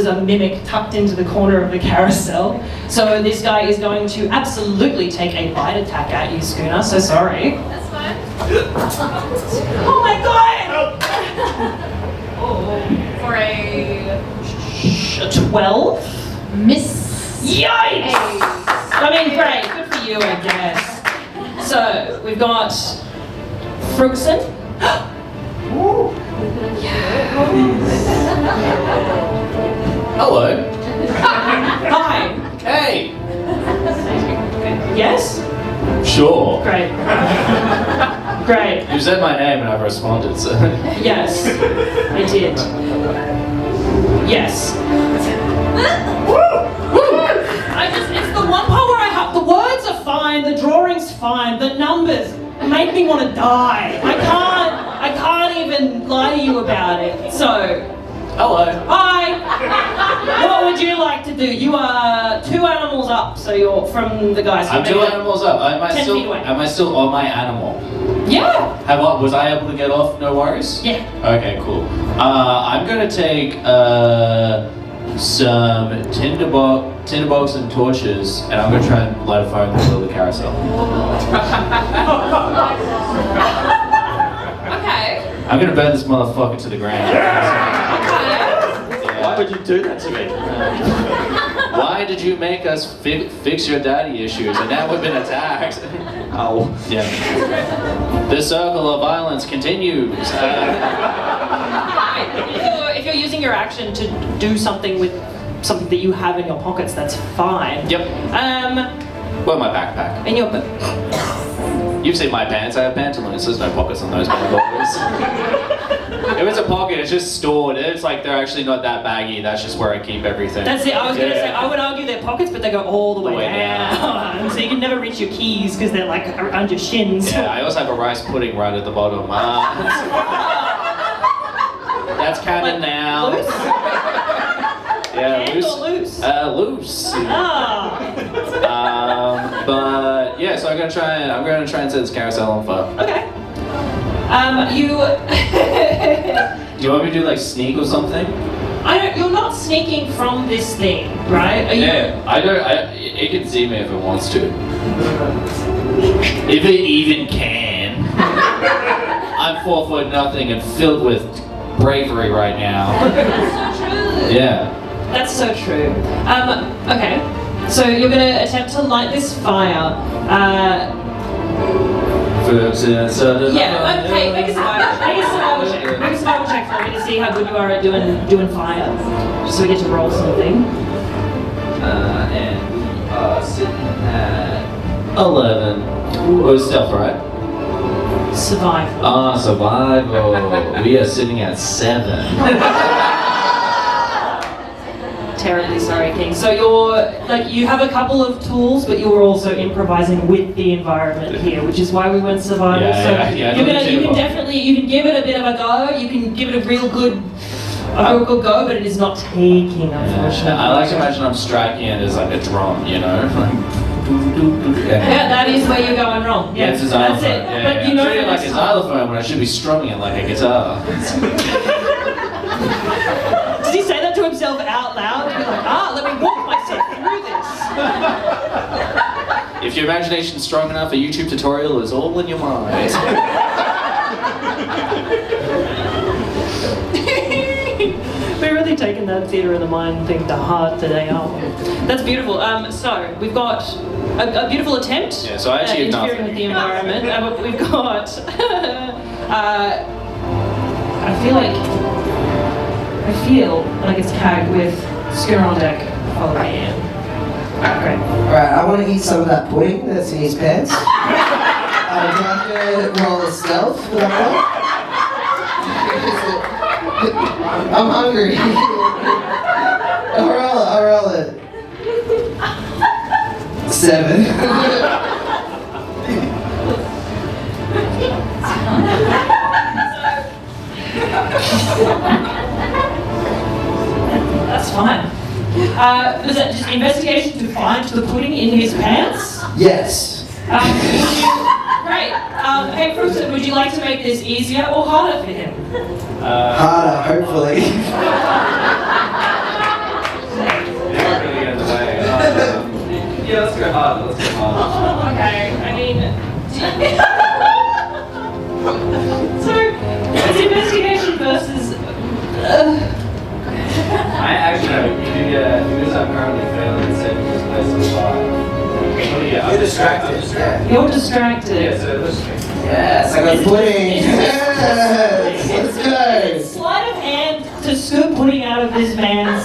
B: a mimic tucked into the corner of the carousel. So this guy is going to absolutely take a bite attack at you, Schooner. So sorry.
D: That's fine.
B: Oh my god!
D: For a
B: 12.
D: miss.
B: Yikes!
D: Hey.
B: I mean, great. Good for you, I guess. So we've got Frugswn.
C: Hello.
B: Hi.
C: Hey.
B: Yes?
C: Sure.
B: Great. Great.
C: You said my name and I've responded, so.
B: Yes, I did. Yes. It's the one part where the words are fine, the drawing's fine, the numbers make me want to die. I can't even lie to you about it. So,
C: Hello.
B: hi. What would you like to do? You are 2 animals up, so you're from the guys.
C: I'm 2 animals up. Am I
B: 10
C: still?
B: feet away.
C: Am I still on my animal?
B: Yeah.
C: Was I able to get off? No worries.
B: Yeah.
C: Okay, cool. I'm gonna take some tinderbox and torches, and I'm gonna try and light a fire in the middle of the carousel.
G: Okay.
C: I'm gonna burn this motherfucker to the ground.
E: Why would you do that to me?
C: Why did you make us fix your daddy issues, and now we've been attacked?
E: Oh.
C: Yeah. The circle of violence continues.
B: If you're using your action to do something with something that you have in your pockets, that's fine.
C: Yep. Well, my backpack.
B: In your
C: You've seen my pants. I have pantaloons. There's no pockets on those motherfuckers. If it's a pocket, it's just stored. It's like they're actually not that baggy. That's just where I keep everything.
B: That's it. I was gonna say I would argue they're pockets, but they go all the way
C: down.
B: down. So you can never reach your keys because they're like around your shins.
C: Yeah, I also have a rice pudding right at the bottom. That's canon now.
B: Loose?
C: Yeah,
B: And
C: loose.
B: or loose?
C: Loose.
B: Ah.
C: But yeah, so I'm gonna try and set this carousel on fire.
B: Okay.
C: Do you want me to do like sneak or something?
B: You're not sneaking from this thing, right? Are you?
C: Yeah, it can see me if it wants to. If it even can. I'm 4'0" and filled with bravery right now.
B: That's so true.
C: Yeah.
B: That's so true. Okay. So you're gonna attempt to light this fire. Yeah, okay, make a survival check. Make a survival check for me to see how good you are at doing fire. Just so we get to roll something.
C: And we are sitting at 11. Oh, stealth, right?
B: Survival.
C: Survival. We are sitting at 7.
B: Terribly sorry, King. So you have a couple of tools, but you were also improvising with the environment here, which is why we went survival.
C: Yeah,
B: you can give it a bit of a go. You can give it a real good go, but it is not taking, unfortunately.
C: I like to imagine I'm striking it as like a drum, you know?
B: Yeah, that is where you're going wrong.
C: Yeah, it's a xylophone.
B: That's it.
C: Yeah,
B: But you
C: I'm
B: know
C: treating it like a
B: next time.
C: xylophone when I should be strumming it like a guitar.
B: Does he say that to himself out loud? He's like, let me walk myself through this.
C: If your imagination's strong enough, a YouTube tutorial is all in your mind.
B: We're really taking that theatre of the mind thing to heart today, aren't we? That's beautiful. So we've got a beautiful attempt
C: Yeah, so I
B: at
C: achieved
B: interfering
C: nothing.
B: with the environment. But we've got. I feel like it's Kag with Schooner on deck following in. Great.
F: Alright, I want to eat some of that pudding that's in his pants. Do I have to roll a stealth for that one? I'm hungry. I'll roll it. 7.
B: That's fine. Was that just investigation to find the pudding in his pants?
F: Yes.
B: Great. Hey, Frugswn, would you like to make this easier or harder for him?
F: Harder, hopefully.
C: Yeah, let's go hard.
B: Okay, I mean... So, it's investigation versus...
C: I actually know because I'm currently failing to save this place on fire.
F: You're distracted.
B: You're distracted.
C: Yeah, so let's
F: Yes, I got pudding. Yes, let's go.
B: Sleight of hand to scoop pudding out of this man's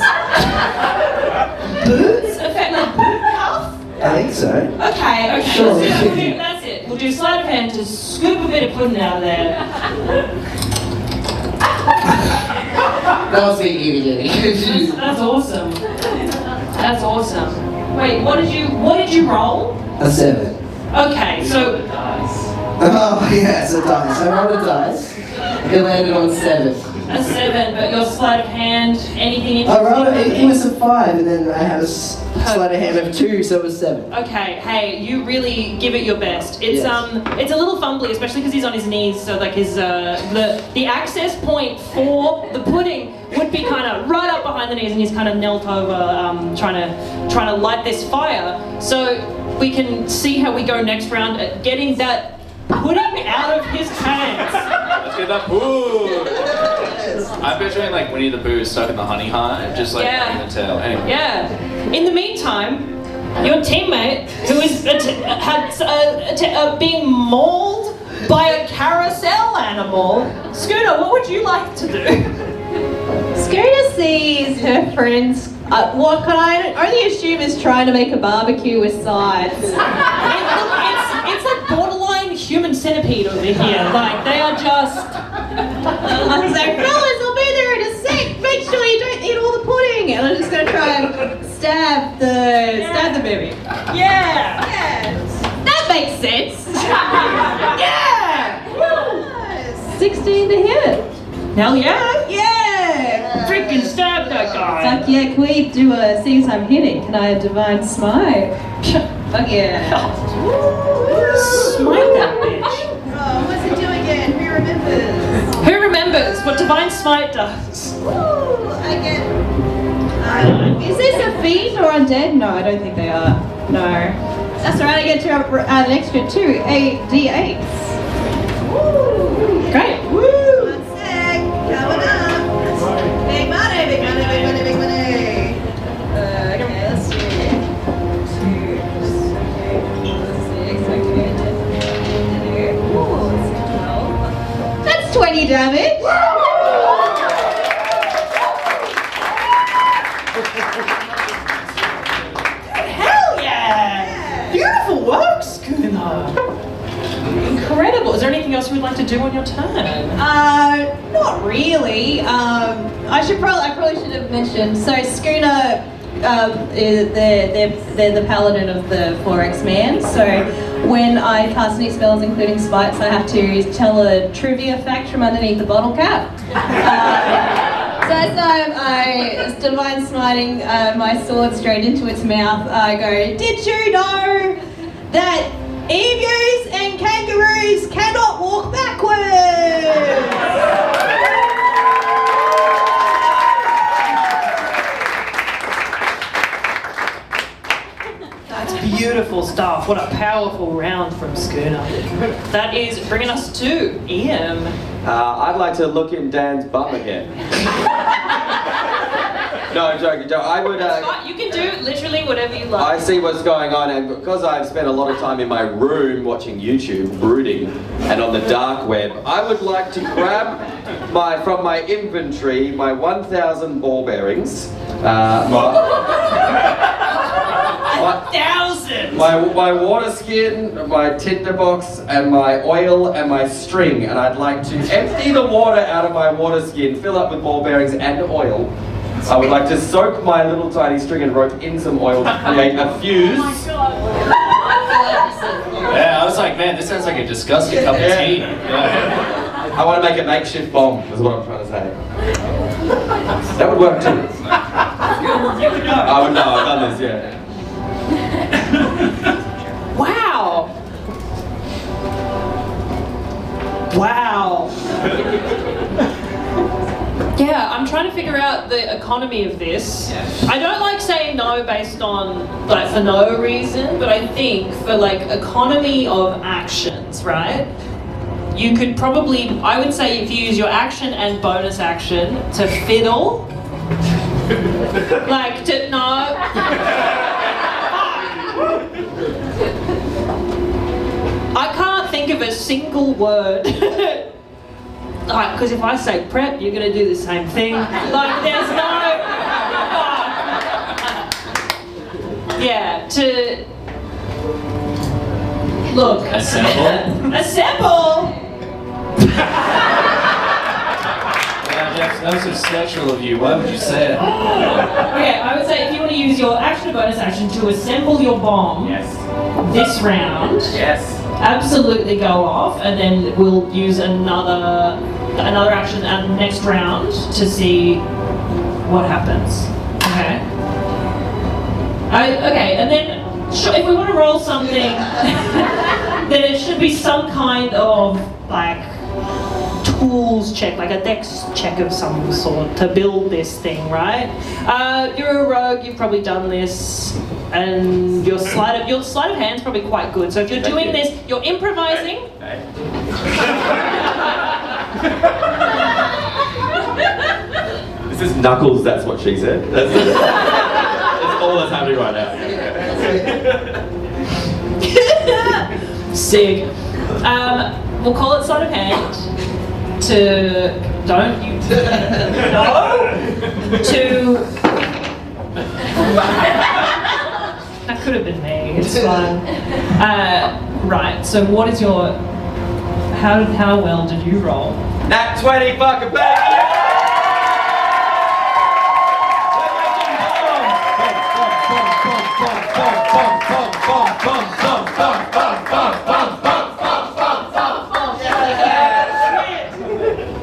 B: boots? Effect like boot cuff?
F: I think so.
B: Okay.
F: Sure.
B: That's it. We'll do sleight of hand to scoop a bit of pudding out of there.
F: That was me eating it.
B: That's awesome. That's awesome. Wait, what did you roll?
F: A 7.
B: Okay, so
F: Oh, yes, a dice. I rolled a dice. It landed on 7.
B: a 7, but your sleight of hand, anything
F: I rolled
B: interesting?
F: it was a 5, and then I had a sleight of hand of 2, so it was 7.
B: Okay, hey, you really give it your best. It's
F: Yes.
B: it's a little fumbly, especially because he's on his knees, so like his the access point for the pudding would be kind of right up behind the knees, and he's kind of knelt over, trying to light this fire. So we can see how we go next round at getting that pudding out of his hands.
C: Let's get that food. I'm picturing like Winnie the Pooh stuck in the honey hive, just like
B: Yeah.
C: running the tail. Anyway.
B: Yeah. In the meantime, your teammate, who is being mauled by a carousel animal, Schooner, what would you like to do?
D: Schooner sees her friends. What can I only assume is trying to make a barbecue with sides.
B: It's like borderline human centipede over here. Like, they are just...
D: I was like, fellas, I'll be there in a sec. Make sure you don't eat all the pudding. And I'm just gonna try and stab the baby.
B: Yeah!
D: That makes sense.
B: Yeah!
D: Woo. 16 to hit.
B: Hell yeah!
D: Yeah.
B: Freaking stab that guy!
D: Fuck yeah, can we do seeing as I'm hitting? Can I have divine smite? Fuck yeah.
B: Smite that bitch.
D: Oh, what's it do again? Who remembers?
B: Who remembers what Divine Smite does?
D: Woo, I get. Is this a fiend or undead? No, I don't think they are. No. That's right, I get to add an extra 2 d8s. Woo!
B: Great.
D: Woo! One sec, coming up. Big money, big money, big money, big money. Okay, let's see. 2, 6, okay. That's 20 damage.
B: Hell yeah! Beautiful work, Schooner. Incredible. Is there anything else you would like to do on your turn?
D: Not really. I probably should have mentioned. So Schooner, they're the paladin of the 4X man. So when I cast any spells, including spites, I have to tell a trivia fact from underneath the bottle cap. So as I divine smiting my sword straight into its mouth, I go, "Did you know that emus and kangaroos cannot walk backwards?"
B: That's beautiful stuff. What a powerful round from Schooner. That is bringing us to Ian.
E: I'd like to look in Dan's bum again. No, I'm joking. I would.
B: You can do literally whatever you
E: I
B: like.
E: see what's going on, and because I've spent a lot of time in my room watching YouTube, brooding, and on the dark web, I would like to grab from my inventory my 1,000 ball bearings. My water skin, my tinderbox, and my oil and my string, and I'd like to empty the water out of my water skin, fill up with ball bearings and oil. I would like to soak my little tiny string and rope in some oil to create a fuse.
C: Yeah, I was like, man, this sounds like a disgusting cup of tea. Yeah.
E: I want to make a makeshift bomb, is what I'm trying to say. That would work too. I would know, I've done this, yeah.
B: Wow. Wow. Yeah, I'm trying to figure out the economy of this. I don't like saying no based on, like, for no reason, but I think for, like, economy of actions, right? You could probably, I would say if you use your action and bonus action to fiddle, like, to, no. I can't think of a single word. Because if I say prep, you're going to do the same thing. Like, there's no... Yeah, to... Look.
C: Assemble.
B: Assemble!
C: That was so sexual of you. Why would you say it?
B: Okay, I would say if you want to use your action or bonus action to assemble your bomb this round, absolutely go off, and then we'll use another action at the next round to see what happens. Okay. Okay, and then if we want to roll something, then it should be some kind of like tools check, like a dex check of some sort to build this thing, right? You're a rogue, you've probably done this, and your sleight of hand's probably quite good. So if you're doing this, you're improvising.
E: This is Knuckles, that's what she said. That's all that's happening right now.
B: Sig. We'll call it sleight of hand. No. That could have been me. It's fine. Right. So what is your? How well did you roll?
E: Nat 20 fucking back!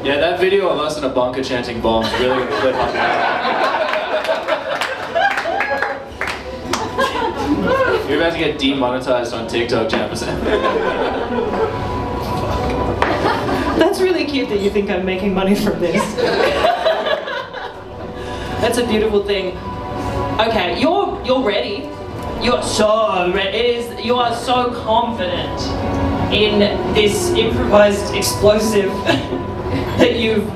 C: Yeah, that video of us in a bunker chanting bombs really gonna clip on that. You're about to get demonetized on TikTok, Jaimeson.
B: That's really cute that you think I'm making money from this. That's a beautiful thing. Okay, you're ready. You're so ready. You are so confident in this improvised explosive that you've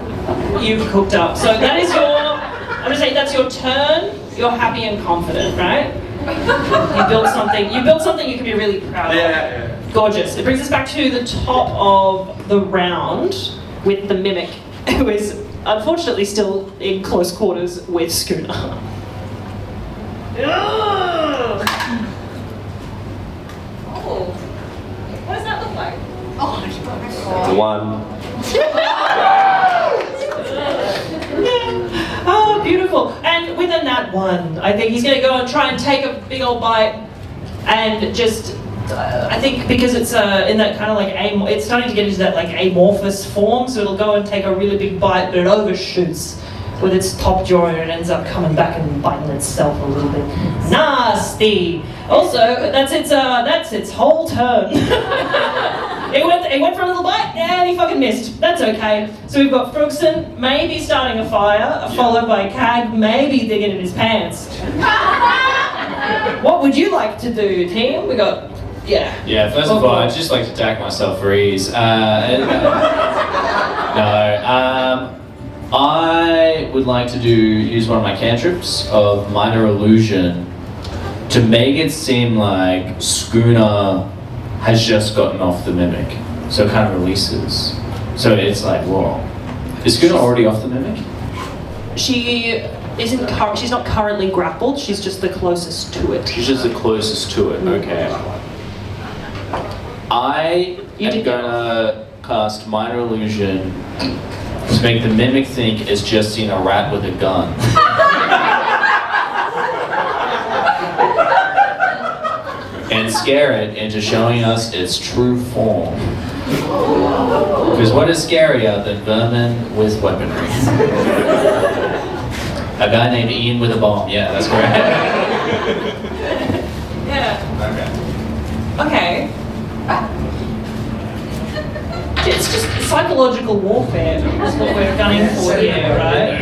B: cooked up. So that is I'm gonna say that's your turn. You're happy and confident, right? You built something you can be really proud of.
E: Yeah.
B: Gorgeous. It brings us back to the top of the round with the mimic, who is unfortunately still in close quarters with Schooner.
D: Oh, what does that look like?
E: One.
B: Oh, beautiful. And within that one, I think he's going to go and try and take a big old bite and just, I think because it's in that kind of like, it's starting to get into that like amorphous form, so it'll go and take a really big bite, but it overshoots with its top jaw and it ends up coming back and biting itself a little bit. Nasty! Also, that's its whole turn. It went for a little bite and he fucking missed. That's okay. So we've got Frugswn maybe starting a fire, followed by Kag maybe digging in his pants. What would you like to do, team? We got,
C: Yeah, first of all, I'd just like to attack myself for ease. I would like to use one of my cantrips of Minor Illusion to make it seem like Schooner has just gotten off the mimic. So it kind of releases. So it's like, whoa. Is Schooner already off the mimic?
B: She's not currently grappled, she's just the closest to it.
C: She's just the closest to it, okay. I am gonna cast Minor Illusion to make the mimic think it's just seen a rat with a gun. And scare it into showing us its true form. Because what is scarier than vermin with weaponry? A guy named Ian with a bomb, yeah, that's correct.
B: Yeah. Okay. It's just psychological warfare. That's what we're gunning for here, right?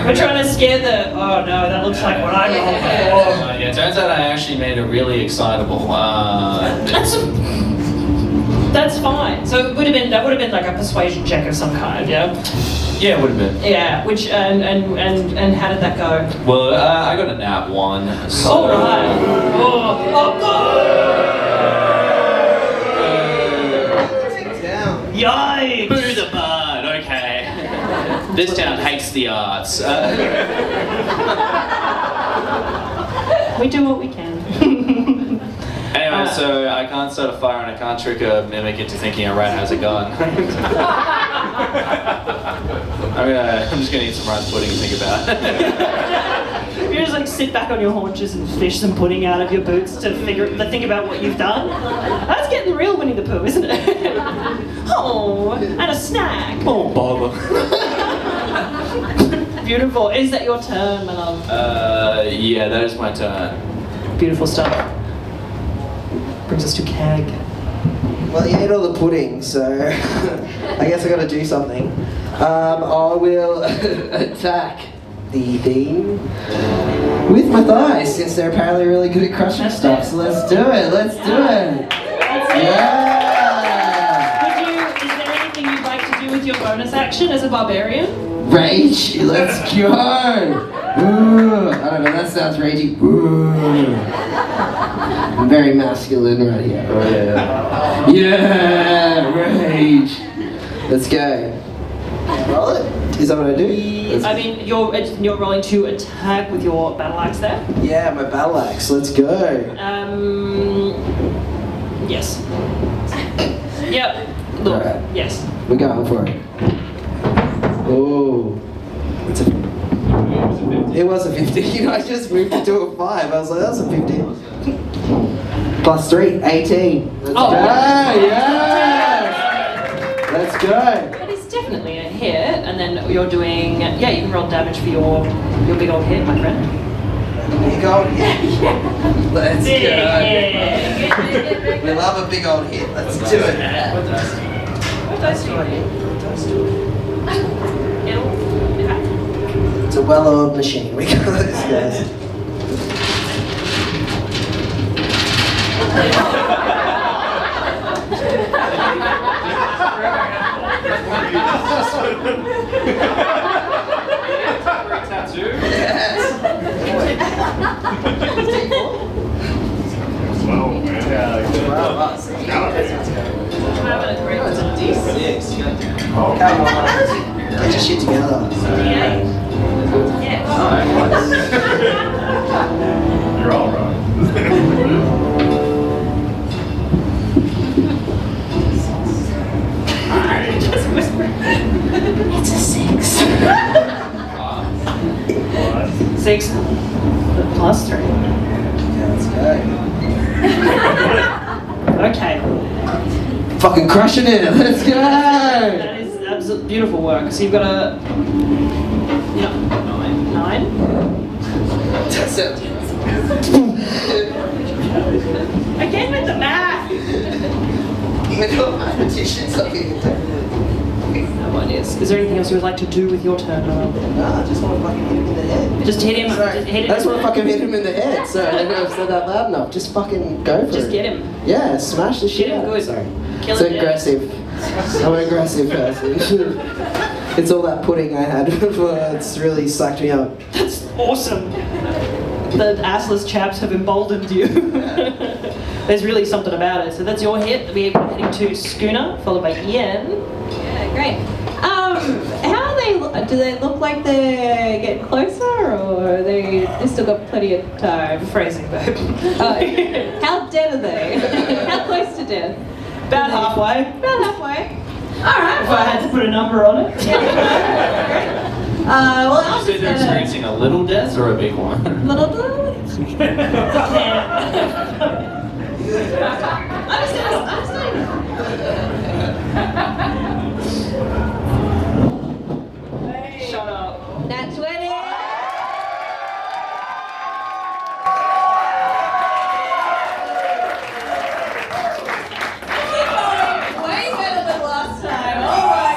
B: We're trying to scare oh no, that looks like what I rolled before.
C: Yeah, it turns out I actually made it really excitable.
B: That's fine. So that would have been like a persuasion check of some kind, yeah?
C: Yeah, it would have been.
B: Yeah, which and how did that go?
C: Well, I got a nat 1. So
B: All right. Oh God! Yikes!
C: Boo the bard, okay. This town hates the arts.
B: We do what we can.
C: Anyway, so I can't start a fire and I can't trick a mimic into thinking a rat has a gun. I'm just gonna eat some rice pudding and think about it.
B: You just like sit back on your haunches and fish some pudding out of your boots to think about what you've done. That's getting real Winnie the Pooh, isn't it? Oh, and a snack.
C: Oh, bother.
B: Beautiful. Is that your turn, my love?
C: Yeah, that is my turn.
B: Beautiful stuff. Brings us to Kag.
F: Well, you ate all the pudding, so I guess I got to do something. I will attack the bean with my thighs, since they're apparently really good at crushing stuff. So let's do it. Let's do it. Yeah.
B: Is there anything you'd like to do with your bonus action as a barbarian?
F: Rage. Let's go. Ooh, I don't know. That sounds ragey. Ooh. I'm very masculine right here. Oh, yeah. Yeah, rage. Let's go. Roll it. Is that what I do?
B: I mean, you're rolling to attack with your battle axe there.
F: Yeah, my battle axe. Let's go.
B: Yes. Yep. Look.
F: Alright.
B: Yes.
F: We're going for it. Oh. It was a 50. You know, I just moved it to a 5. I was like, that was a 50. Plus 3, 18. Let's go. Yeah. Let's go.
B: That is definitely a hit, and then you're doing. Yeah, you can roll damage for your big old hit, my friend.
F: Big old hit. Let's go.
B: Yeah.
F: We love a big old hit. Let's do it.
B: What dice do you want?
F: It's a well-oiled machine. We got this, guys. Yes. It's a D6. Get your shit together.
G: You're all right.
F: It's a 6.
B: 6 plus 3.
F: Yeah, let's go.
B: Okay.
F: Fucking crushing it. Let's go.
B: That is absolute beautiful work. So you've got a 9.
F: That's it.
B: Again with the math.
F: Mathematicians up here.
B: No ideas. Is there anything else you would like to do with your turn?
F: Nah, I just want to fucking hit him in the head.
B: Just hit him.
F: Sorry.
B: Just hit him.
F: I just want to fucking hit him in the head. Sorry, I don't know if I said that loud enough. Just fucking go for it.
B: Just get him.
F: Yeah, smash the shit
B: Get him
F: out of
B: good.
F: it. Sorry.
B: Kill
F: It's
B: him.
F: aggressive. I'm an aggressive person. It's all that pudding I had before. It's really sucked me up.
B: That's awesome. The assless chaps have emboldened you. There's really something about it. So that's your hit. We're heading to Schooner, followed by Ian.
D: Yeah, great. How are they? Do they look like they're getting closer, or they still got plenty of time?
B: Phrasing, babe.
D: How dead are they? How close to death?
B: About halfway.
D: About halfway. All right.
B: If I had to put a number on it.
D: Great. Well, I'll
C: So
D: just
C: they're experiencing a little death or a big one?
D: little.
B: Shut up.
D: Nat 20. Way better than last time. Oh my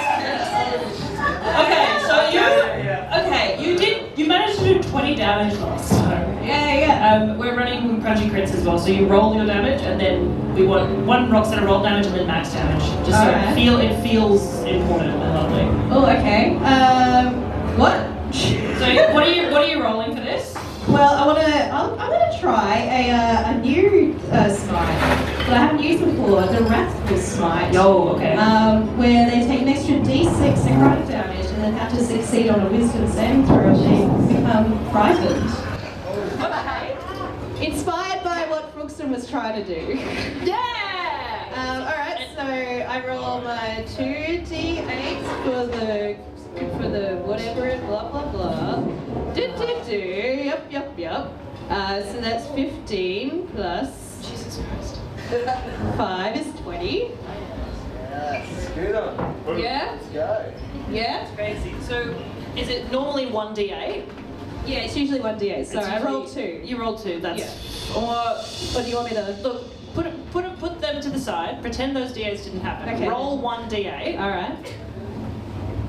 D: goodness.
B: You managed to do 20 damage last time.
D: Yeah.
B: We're running crunchy crits as well, so you roll your damage, and then we want one rock set of roll damage and then max damage. Just so
D: Alright.
B: it feels important and lovely.
D: Oh, okay. What?
B: So what are you rolling for this?
D: Well, I'm gonna try a new smite that I haven't used before, the Wrathful Smite.
B: Yo, okay.
D: Where they take an extra D6 necrotic damage and then have to succeed on a Wisdom saving throw if they become frightened. Okay. Inspired by what Frugswn was trying to do.
B: Yeah.
D: Alright, so I roll my 2d8 for the whatever, blah blah blah. Yep. So that's 15 plus
B: Jesus Christ.
D: 5 is 20. Yeah?
F: Let's go.
D: Yeah?
B: Crazy. So is it normally 1d8?
D: Yeah, it's usually 1d8. Sorry, I rolled 2.
B: You rolled 2. That's
D: Or do you want me to look?
B: put them to the side. Pretend those d8s didn't happen.
D: Okay.
B: Roll 1 d8.
D: All right.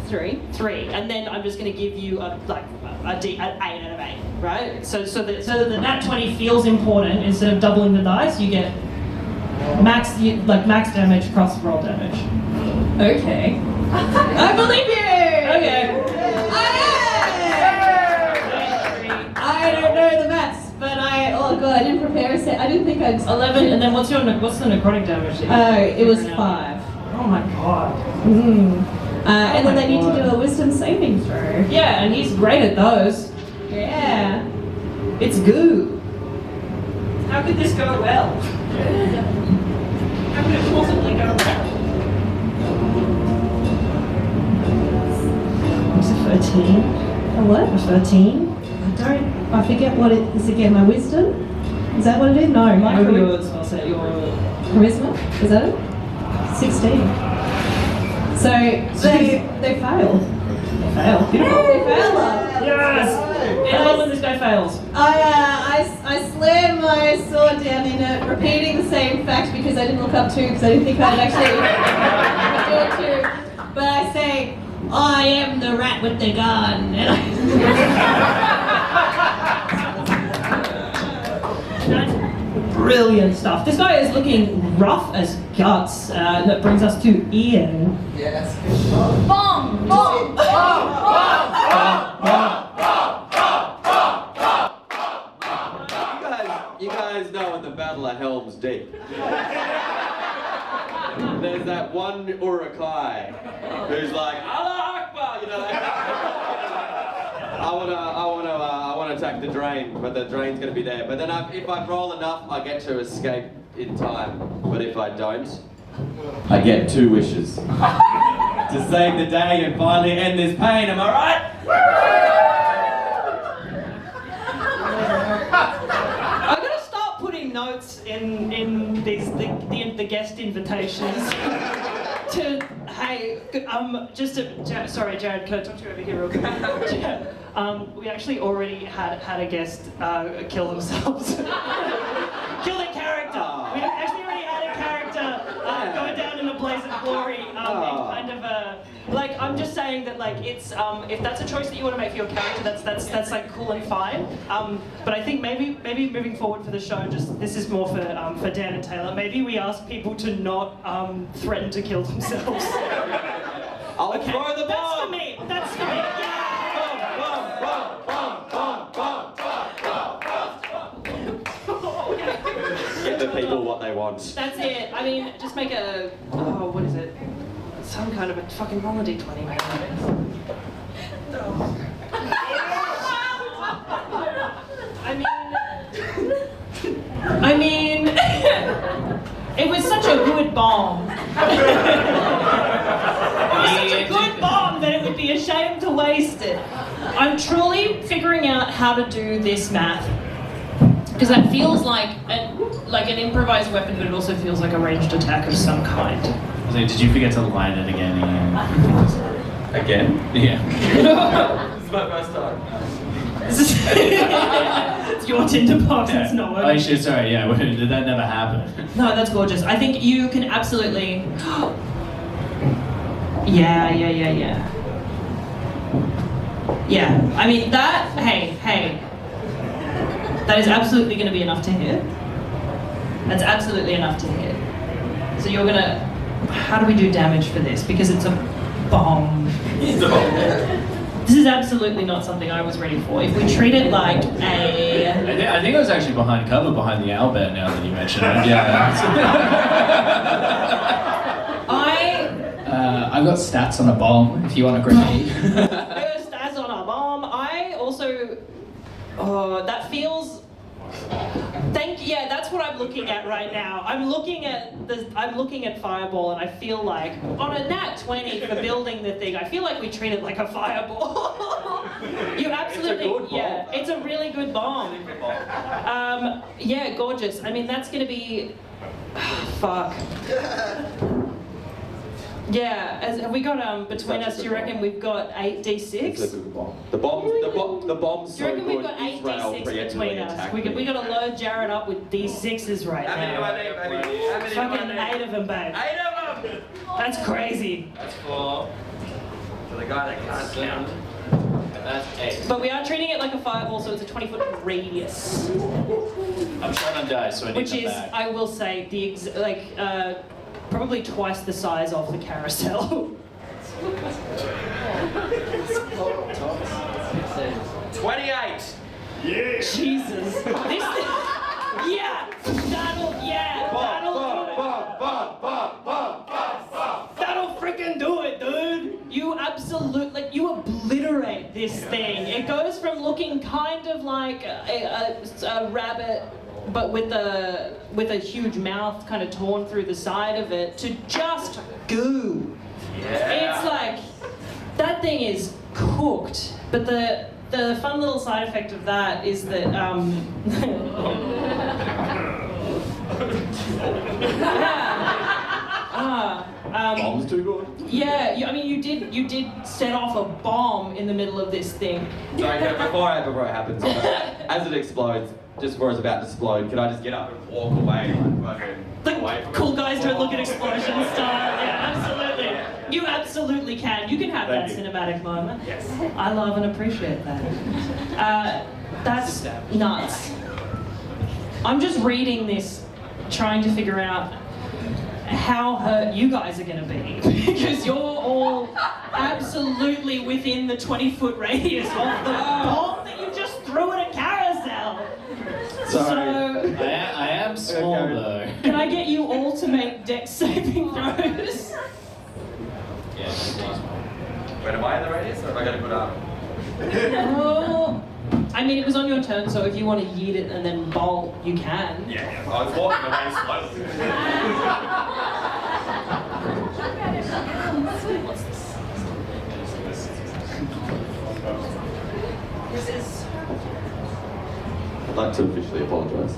D: 3.
B: 3, and then I'm just going to give you an 8 out of 8, right? So that the nat 20 feels important. Instead of doubling the dice, you get max damage cross roll damage.
D: Okay. I believe you.
B: Okay.
D: I don't know the maths, but oh god, I didn't prepare a set. I didn't think I'd.
B: 11, and then what's the necrotic damage?
D: It was 5.
B: Oh my god.
D: And then they need to do a wisdom saving throw.
B: Yeah, and he's great at those.
D: Yeah.
B: It's goo. How could this go well? How could it possibly go well? Was it 13?
D: A what?
B: 13?
D: I forget what it is again. My wisdom? Is that what it is? No, my
B: I'll say your
D: charisma. Is that it? 16. So they failed.
B: They fail. Beautiful.
D: They failed.
B: Yes! I love when this guy fails.
D: I slammed my sword down in it, repeating the same fact because I didn't look up 2 because I didn't think I'd actually do it 2. But I say, I am the rat with the gun.
B: That's brilliant stuff. This guy is looking rough as guts. That brings us to Ian.
F: Yes.
D: Bomb! Bomb!
E: You guys know at the Battle of Helm's Deep. There's that one Urukai who's like, Allah Akbar, you know. I want to attack the drain, but the drain's going to be there. But then if I roll enough, I get to escape in time. But if I don't, I get 2 wishes to save the day and finally end this pain. Am I right?
B: I'm gonna start putting notes in these the guest invitations. Sorry, Jarryd, can I talk to you over here real quick? We actually already had a guest kill themselves. Kill their character. We actually already had a character go down in a blaze of glory. In kind of a I'm just saying that it's if that's a choice that you want to make for your character, that's like cool and fine. But I think maybe moving forward for the show, this is more for Dan and Taylor. Maybe we ask people to not threaten to kill themselves.
E: I'll throw the bomb.
B: That's for me. Yeah.
E: Give the people what they want.
B: That's it. I mean, just make a what is it? Some kind of a fucking roll a d20, man. I mean, it was such a good bomb. It was such a good bomb that it would be a shame to waste it. I'm truly figuring out how to do this math. Because that feels like an improvised weapon, but it also feels like a ranged attack of some kind.
C: So did you forget to light it again, Ian?
E: Again?
C: Yeah.
E: This is my first time.
B: It's your tinderbox, it's not working.
C: Oh shit, sorry, yeah, did that never happen?
B: No, that's gorgeous. I think you can absolutely... Yeah. Yeah, I mean that, hey. That is absolutely going to be enough to hit. That's absolutely enough to hit. So you're going to... How do we do damage for this? Because it's a bomb. This is absolutely not something I was ready for. If we treat it like a...
C: I think I was actually behind cover behind the owlbear now that you mention it. Yeah.
A: I've got stats on a bomb if you want a grenade.
B: I got stats on a bomb. I also... that feels... Yeah, that's what I'm looking at right now. I'm looking at Fireball, and I feel like on a nat 20 for building the thing, I feel like we treat it like a fireball. You absolutely,
E: it's a good bomb.
B: It's a really good bomb. Yeah, gorgeous. I mean, that's gonna be, fuck. Yeah, have we got between us? Do you reckon we've got 8d6?
E: The bomb's
B: Do
E: so
B: you reckon we've
E: good.
B: got
E: Israel
B: 8d6
E: preemptively
B: between us?
E: attacked
B: We
E: me.
B: got to load Jarryd up with d6s right
E: How many do
B: now.
E: I need, baby? How many do I
B: Fucking
E: need?
B: 8 of them, babe.
E: 8 of them!
B: That's crazy.
C: That's 4.
E: For the guy that can't count.
C: And that's 8.
B: But we are treating it like a fireball, so it's a 20-foot radius.
C: I'm short on dice, so I need
B: Which
C: them
B: is,
C: back.
B: I will say, probably twice the size of the carousel.
E: 28!
B: Jesus. This thing, yeah, that'll freaking do it, dude. You you obliterate this thing. It goes from looking kind of like a rabbit, but with a huge mouth kind of torn through the side of it, to just goo.
E: Yeah.
B: It's like, that thing is cooked, but the fun little side effect of that is that
E: Bomb's too good.
B: yeah, you did set off a bomb in the middle of this thing.
E: Sorry, before it happens, as it explodes, just before it's about to explode, can I just get up and walk away? Away from
B: Cool
E: it?
B: guys don't look at explosions style. Yeah, absolutely. You absolutely can. You can have
E: Thank
B: that
E: you.
B: cinematic moment.
E: Yes.
B: I love and appreciate that. That's nuts. I'm just reading this, trying to figure out how hurt you guys are going to be, because you're all absolutely within the 20-foot radius of the bomb that you just threw at a carousel.
E: Sorry.
B: So,
C: I am small though.
B: can I get you all to make dex saving throws?
C: Yeah.
E: Wait, am I in the radius or have I got a good arm?
B: Oh, I mean, it was on your turn, so if you want to yeet it and then bolt, you can.
E: Yeah, I was walking away slowly. I'd like to officially apologise.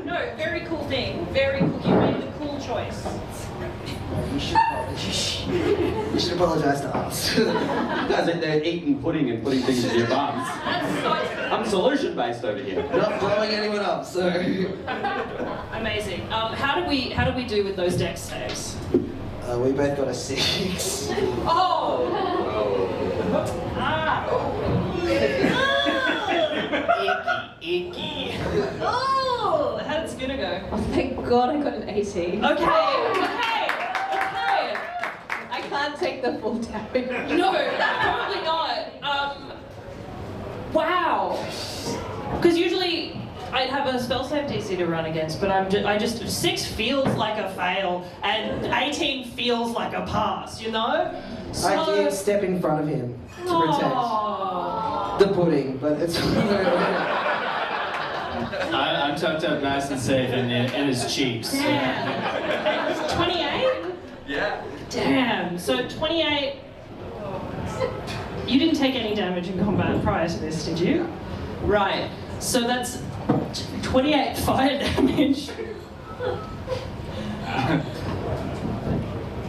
B: No, very cool thing. Very cool. You made the cool choice.
F: You should apologise to us.
E: Guys, they're eating pudding and putting things in your bums. I'm solution based over here.
F: Not blowing anyone up, so.
B: Amazing. How do we do with those dex saves?
F: We both got a 6.
B: Oh! Ah!
C: Icky.
B: Oh! How did Schooner go?
D: Oh, thank God I got an 18.
B: Okay.
D: I can't take the full damage.
B: No, probably not. Wow. Because usually I'd have a spell save DC to run against, but I just 6 feels like a fail and 18 feels like a pass, you know? So,
F: I did step in front of him to protect the pudding, but it's.
C: I'm tucked up nice and safe in his cheeks.
B: Damn. 28?
E: Yeah.
B: Damn. So 28. You didn't take any damage in combat prior to this, did you? Right. So that's 28 fire damage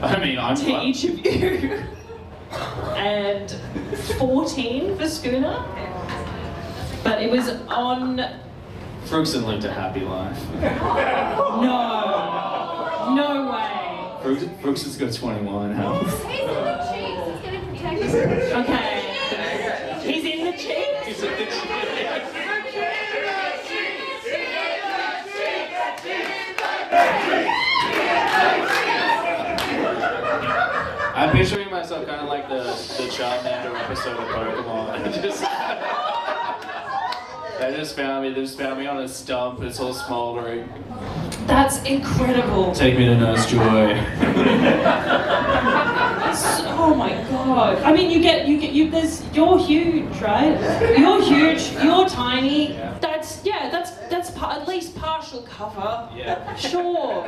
C: I mean, I'm
B: to each of you. And 14 for Schooner. But it was on.
C: Frugswn lived a happy life.
B: No way.
C: Frugswn's got 21 health.
H: He's in the cheeks. He's getting protected.
B: Okay. He's in the cheeks.
C: He's in the cheeks. I'm picturing myself kind of like the Charmander episode of Pokemon. They just found me on a stump. It's all smoldering.
B: That's incredible.
C: Take me to Nurse Joy.
B: Oh my god. I mean, you're huge, right? You're huge, you're tiny.
C: Yeah.
B: That's at least partial cover.
C: Yeah.
B: Sure.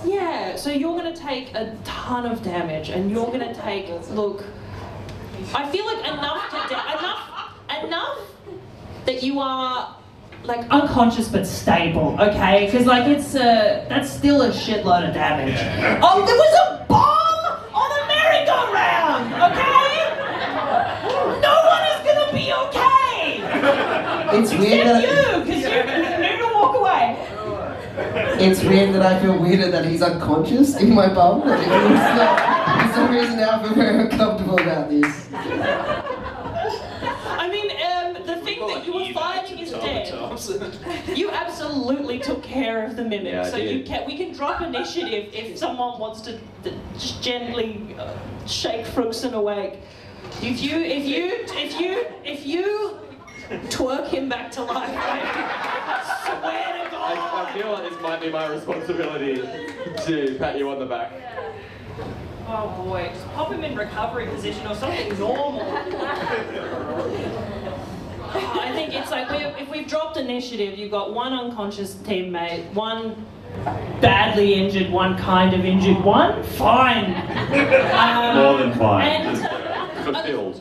B: Yeah, so you're gonna take a ton of damage, and you're gonna take, look, I feel like enough that you are like unconscious but stable, okay? Because like that's still a shitload of damage.
C: Yeah.
B: Oh, there was a bomb!
F: It's weird
B: Except
F: that
B: you, because you knew to walk away.
F: it's weird that I feel weirder that he's unconscious in my bum. For some reason now I feel very uncomfortable about this.
B: I mean, the thing that you were fighting is dead. You absolutely took care of the mimic,
E: Yeah, I
B: so
E: did.
B: we can drop initiative if someone wants to just gently shake Frugswn awake. If you twerk him back to life, I swear to God.
E: I feel like this might be my responsibility to pat you on the back.
B: Oh boy, just pop him in recovery position or something normal. I think it's like if we've dropped initiative, you've got one unconscious teammate, one badly injured, one kind of injured, one fine.
G: More than fine.
B: And
G: Fulfilled.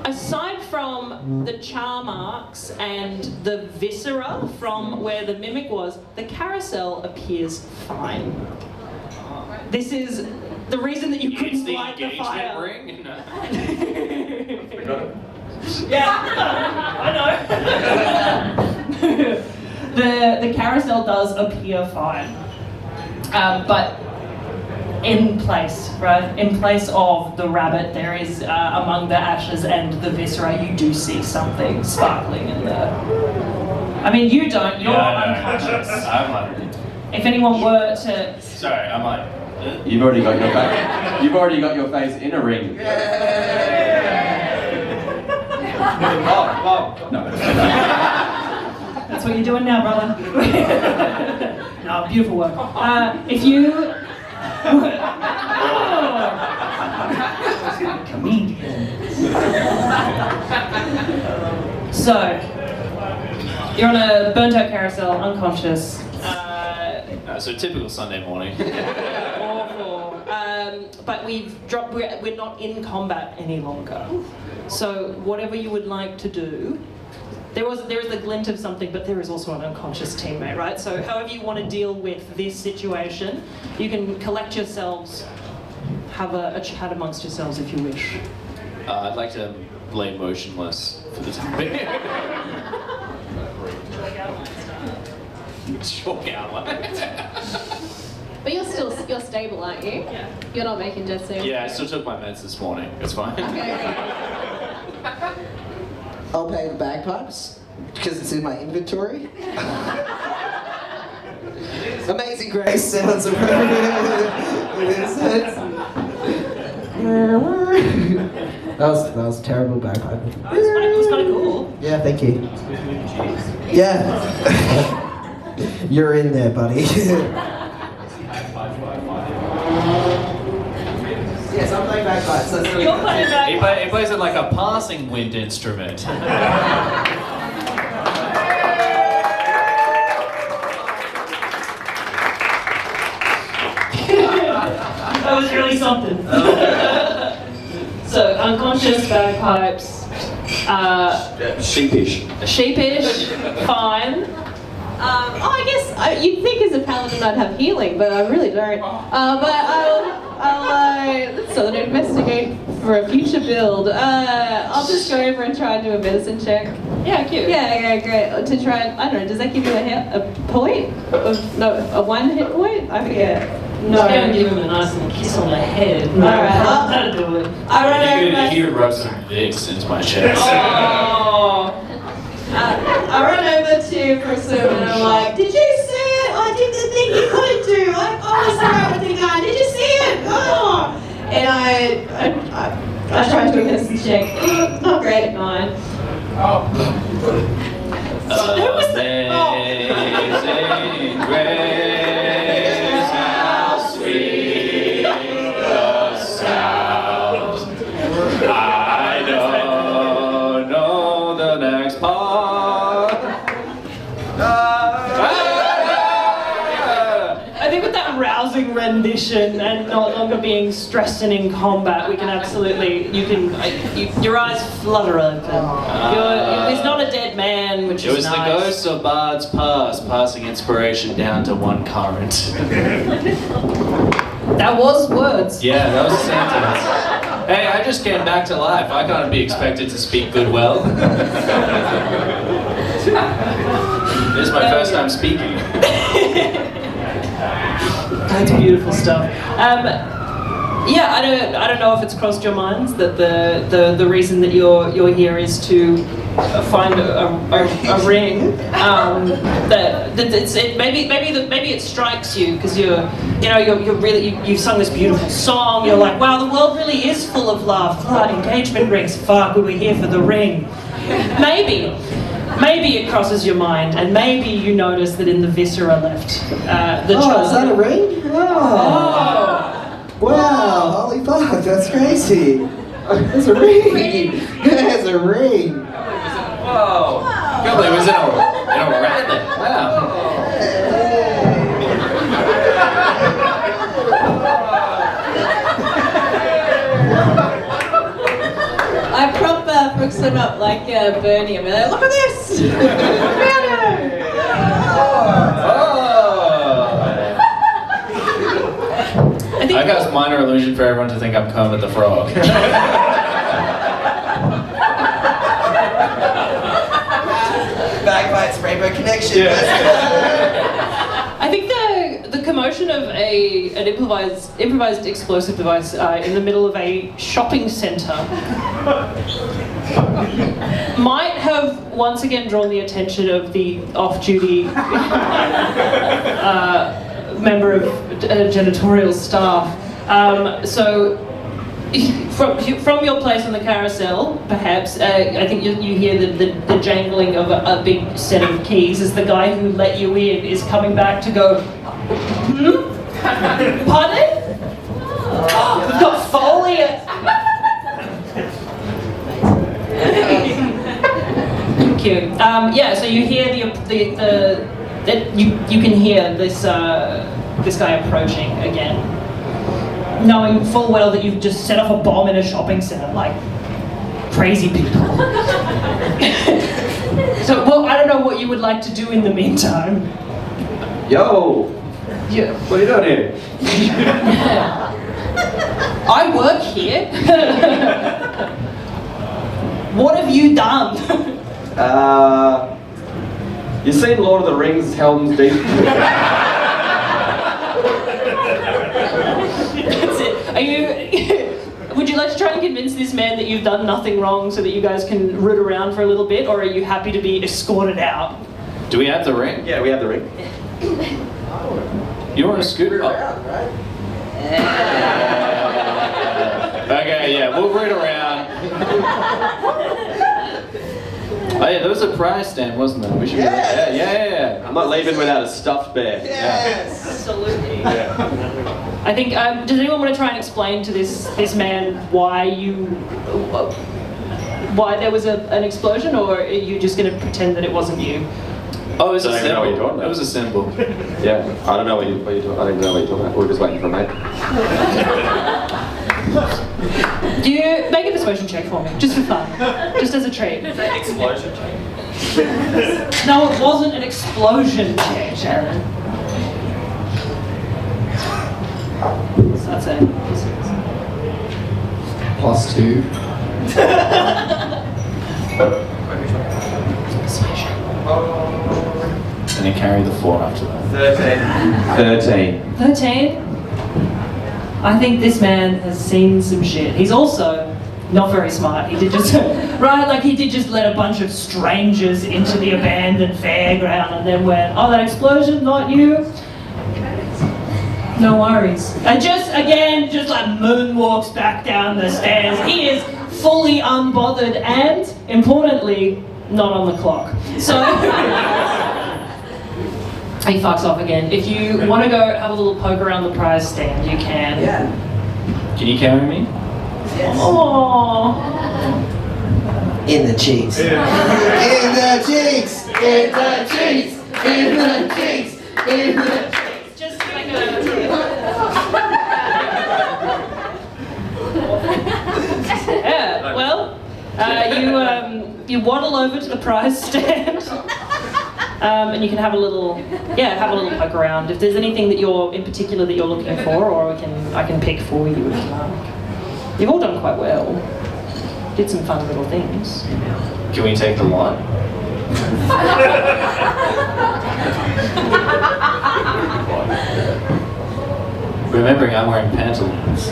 B: aside from the char marks and the viscera from where the mimic was, the carousel appears fine. This is the reason that you
C: It's
B: couldn't
C: the
B: light the
C: engagement
B: fire.
C: ring.
B: Yeah, I know. the carousel does appear fine, but in place, right? In place of the rabbit, there is among the ashes and the viscera, you do see something sparkling in there. I mean, you don't. You're unconscious.
C: I'm like,
B: If anyone were to,
C: sorry, I'm like.
E: You've already got your face. You've already got your face in a ring. Oh, no.
B: that's what you're doing now, brother. No, beautiful work. If you. Comedian. So, you're on a burnt out carousel, unconscious.
C: So typical Sunday morning.
B: Awful. But we're not in combat any longer. So whatever you would like to do, there is a glint of something, but there is also an unconscious teammate, right? So however you want to deal with this situation, you can collect yourselves, have a chat amongst yourselves if you wish.
C: I'd like to lay motionless for the time being. Chalk outline.
D: But you're stable, aren't you?
B: Yeah.
D: You're not making death saves.
C: Yeah, I still took my meds this morning. It's fine.
D: Okay.
F: I'll pay the bagpipes because it's in my inventory. Amazing Grace sounds that was terrible bagpipe.
B: It was kind of cool.
F: Yeah, thank you. Yeah. You're in there, buddy. Yes, I'm playing bagpipes. That's really
B: You're playing back.
C: He plays it like a passing wind instrument.
B: That was really something. So, unconscious bagpipes.
E: Sheepish.
B: Sheepish, fine.
D: I guess you'd think as a paladin I'd have healing, but I really don't. But let's sort of investigate for a future build. I'll just go over and try and do a medicine check.
B: Yeah, cute.
D: Yeah, great. To try and, I don't know, does that give you a point? A 1 hit point? I forget.
B: No. Just go and give him a nice little kiss on the head.
D: Alright,
B: that'll do it.
D: I run over.
C: He would rub some Vicks into my chest.
B: Oh.
D: I run over to Bruschweiler and I'm like, did you see it? I did the thing you couldn't do. I was there with the guy. Did you see it? Oh. And I tried to do a medicine check. Not great at 9.
C: Amazing grace, how sweet the sound. I don't know the next part.
B: I think with that rousing rendition and no longer being stressed and in combat, we can absolutely, your eyes flutter open. He's not a dead man, which
C: It
B: is
C: was
B: nice.
C: the ghost of Bard's past, passing inspiration down to one current.
B: That was words.
C: Yeah, that was a sentence. Hey, I just came back to life. I can't be expected to speak good well. This is my first time speaking.
B: That's beautiful stuff. Yeah, I don't know if it's crossed your minds that the reason that you're here is to find a ring. Maybe it strikes you because you're really you've sung this beautiful song. You're like, wow, the world really is full of love. Blood, engagement rings. Fuck, we were here for the ring. Maybe it crosses your mind, and maybe you notice that in the viscera left, the child.
F: Is that a ring? Oh. Wow, holy fuck, that's crazy. There's a ring. There's a ring.
C: Whoa. Goblin was in a rabbit. Wow.
D: I prop Frugswn up like Bernie. I'm like, look at this!
C: I got a minor illusion for everyone to think I'm Kermit the Frog.
F: Bagpipes, Rainbow Connection.
C: Yeah.
B: I think the commotion of an improvised explosive device in the middle of a shopping centre might have once again drawn the attention of the off-duty member of janitorial staff. So from your place on the carousel, perhaps, I think you hear the jangling of a big set of keys as the guy who let you in is coming back to go, Pardon? We've got Foley Cute. Yeah, so you hear you can hear this guy approaching again, knowing full well that you've just set off a bomb in a shopping centre, like crazy people. So, well, I don't know what you would like to do in the meantime.
E: Yo!
B: Yeah.
E: What are you doing here?
B: I work here. What have you done?
E: You seen Lord of the Rings, Helm's Deep?
B: That's it. Are you? Would you like to try and convince this man that you've done nothing wrong so that you guys can root around for a little bit, or are you happy to be escorted out?
C: Do we have the ring?
E: Yeah, we have the ring.
C: You want to scoot around, right? Okay, yeah, we'll root around. Oh yeah, there was a prize stand, wasn't there? We should yeah.
E: I'm not leaving without a stuffed bear.
F: Yes!
B: Absolutely.
E: Yeah.
B: I think, does anyone want to try and explain to this man why there was an explosion, or are you just going to pretend that it wasn't you?
C: Oh, it was a
E: I don't know what you're
C: symbol.
E: talking about.
C: It was a symbol.
E: Yeah, I don't know what you're talking. I don't know what you're talking about. We're just waiting for a mate.
B: Do you make a persuasion check for me, just for fun, just as a treat?
E: Explosion check.
B: No, it wasn't an explosion check, Jarryd. So that's it.
A: +2.
B: Persuasion.
C: And then carry the 4 after that.
E: 13.
B: 13. I think this man has seen some shit. He's also not very smart. He did just he did just let a bunch of strangers into the abandoned fairground and then went, oh, that explosion, not you? No worries. And just like moonwalks back down the stairs. He is fully unbothered and, importantly, not on the clock. So he fucks off again. If you want to go have a little poke around the prize stand, you can.
F: Yeah.
C: Can you carry me?
F: Yes.
B: Aww.
F: In the cheeks.
E: Yeah.
F: In the cheeks. In the cheeks. In the cheeks. In the cheeks.
B: Just like yeah, well, you waddle over to the prize stand, and you can have a little poke around. If there's anything that you're in particular that you're looking for, or I can pick for you if you like. You've all done quite well. Did some fun little things.
C: Can we take the lot? Remembering I'm wearing pantaloons.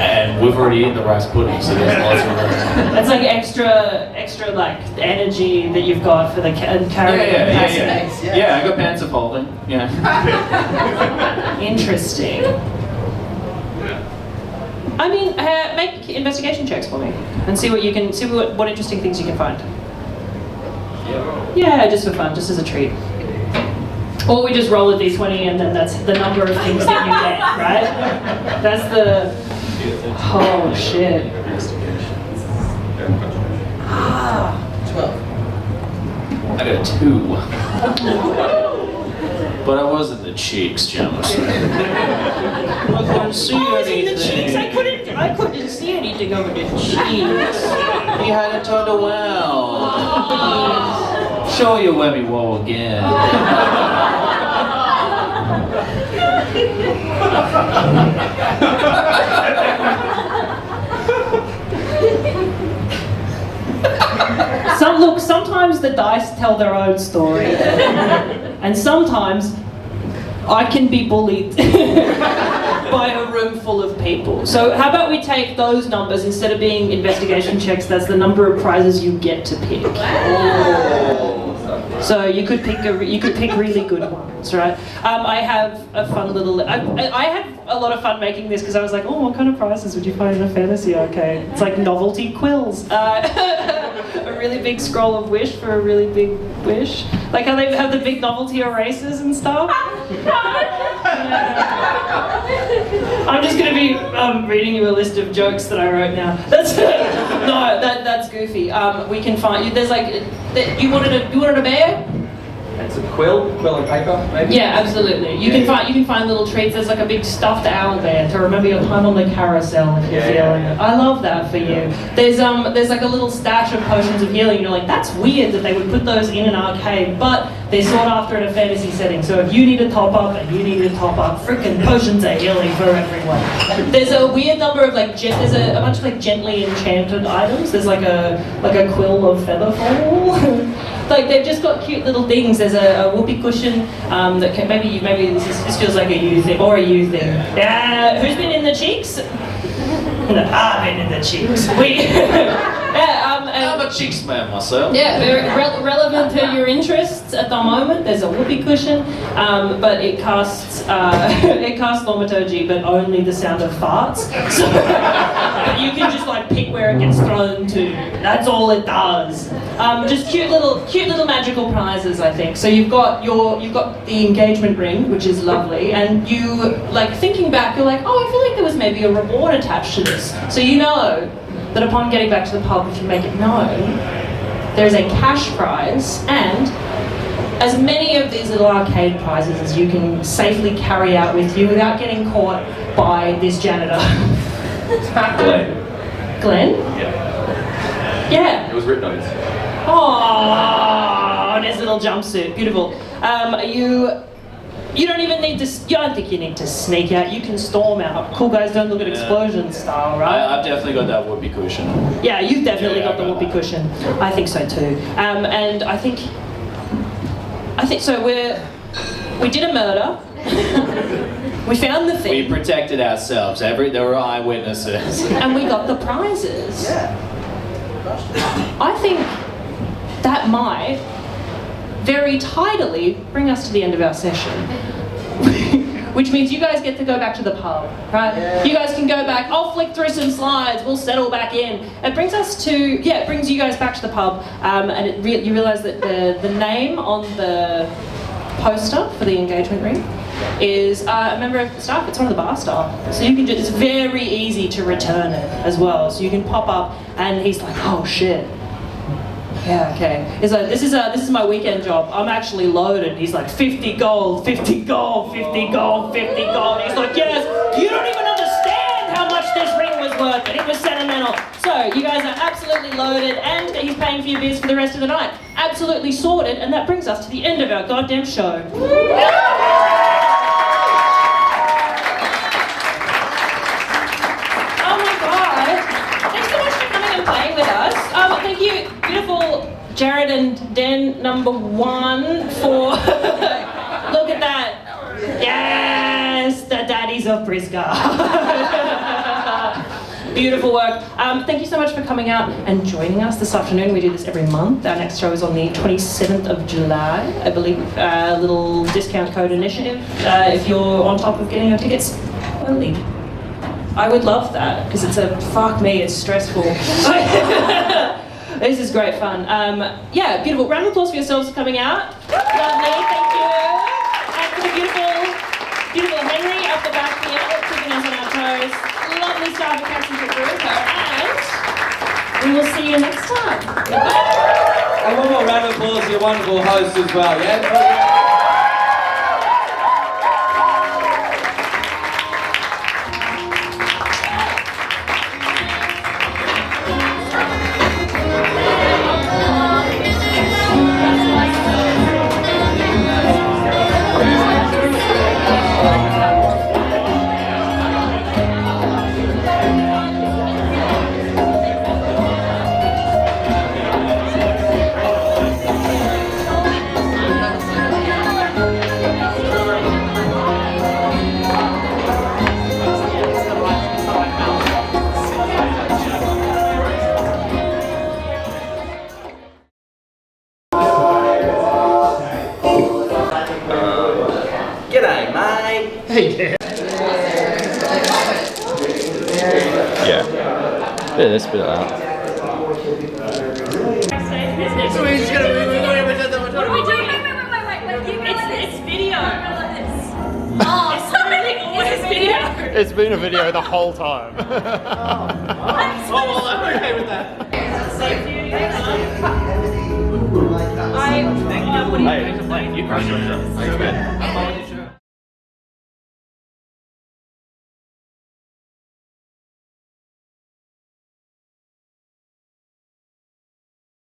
C: And we've already eaten the rice pudding, so there's lots of room.
B: It's like extra like energy that you've got for the carrying capacity.
C: Yeah, I got pants of holding. Yeah.
B: Interesting. I mean, make investigation checks for me and see what interesting things you can find. Yeah, just for fun, just as a treat. Or we just roll a d20 and then that's the number of things that you get, right? That's the... Oh, shit.
F: 12.
C: I got a 2. But I was in the cheeks, Jaimeson. I couldn't see anything.
B: I couldn't see anything over the cheeks.
C: He hadn't turned around. Show you where we were again.
B: Sometimes the dice tell their own story, and sometimes I can be bullied by a room full of people. So how about we take those numbers instead of being investigation checks? That's the number of prizes you get to pick. So you could pick really good ones, right? I have a fun little. I had a lot of fun making this because I was like, oh, what kind of prizes would you find in a fantasy arcade? It's like novelty quills, a really big scroll of wish for a really big wish, like how they have the big novelty erasers and stuff. I'm just gonna be reading you a list of jokes that I wrote now. That's that's goofy. We can find you. There's like you wanted a bear.
E: It's a quill and paper, maybe?
B: Yeah, absolutely. You can find little treats. There's like a big stuffed owl there to remember your time on the carousel if you're feeling it. I love that for you. There's like a little stash of potions of healing. You're like, that's weird that they would put those in an arcade, but they're sought after in a fantasy setting. So if you need a top up and you need a top up, freaking potions are healing for everyone. There's a weird number of like there's a bunch of like gently enchanted items. There's like a quill of featherfall. Like they've just got cute little things. There's a whoopee cushion that can maybe this feels like a you thing or a you thing. Who's been in the cheeks? No, I've been in the cheeks.
C: I'm a cheeks man myself.
B: Yeah, very relevant to your interests at the moment. There's a whoopee cushion, but it casts thaumaturgy, but only the sound of farts. So but you can just like pick where it gets thrown to. That's all it does. Just cute little magical prizes, I think. So you've got the engagement ring, which is lovely, and you like thinking back, you're like, oh, I feel like there was maybe a reward attached to this. So you know that upon getting back to the pub, if you make it known, there's a cash prize and as many of these little arcade prizes as you can safely carry out with you without getting caught by this janitor. Glenn? Yeah.
E: It was written on it.
B: Oh, and his little jumpsuit, beautiful. You don't even need to. You don't think you need to sneak out. You can storm out. Cool guys don't look at explosion style, right?
C: I've definitely got that whoopee cushion.
B: Yeah, you've definitely got the whoopee cushion. I think so too. And I think so. We did a murder. We found the thing.
C: We protected ourselves. There were eyewitnesses.
B: And we got the prizes. Yeah. I think that might very tidily bring us to the end of our session. Which means you guys get to go back to the pub, right? Yeah. You guys can go back, I'll flick through some slides, we'll settle back in. It brings us to, it brings you guys back to the pub, and you realise that the name on the poster for the engagement ring is a member of the staff. It's one of the bar staff. So you can it's very easy to return it as well. So you can pop up and he's like, oh shit. Yeah, okay. He's like, this is my weekend job. I'm actually loaded. He's like, 50 gold, 50 gold, 50 gold, 50 gold. He's like, yes, you don't even understand how much this ring was worth, but it was sentimental. So you guys are absolutely loaded, and he's paying for your beers for the rest of the night. Absolutely sorted, and that brings us to the end of our goddamn show. Jarryd and Den number 1 for... Look at that. Yes, the daddies of Brisgard. Beautiful work. Thank you so much for coming out and joining us this afternoon. We do this every month. Our next show is on the 27th of July, I believe. A little discount code initiative if you're on top of getting your tickets early. I would love that because fuck me, it's stressful. This is great fun. Yeah, beautiful. Round of applause for yourselves for coming out. Lovely, thank you. And for the beautiful Henry up the back here, keeping us on our toes. Lovely staff at Captain and we will see you next time.
E: And one more round of applause for your wonderful host as well, yeah?
C: Yeah, let's put it out.
H: So we're just gonna what are we doing? Wait. It's video. Oh, it's literally always video.
G: It's been a video the whole time.
H: Well, I'm okay with that.
C: Hey, you crush it.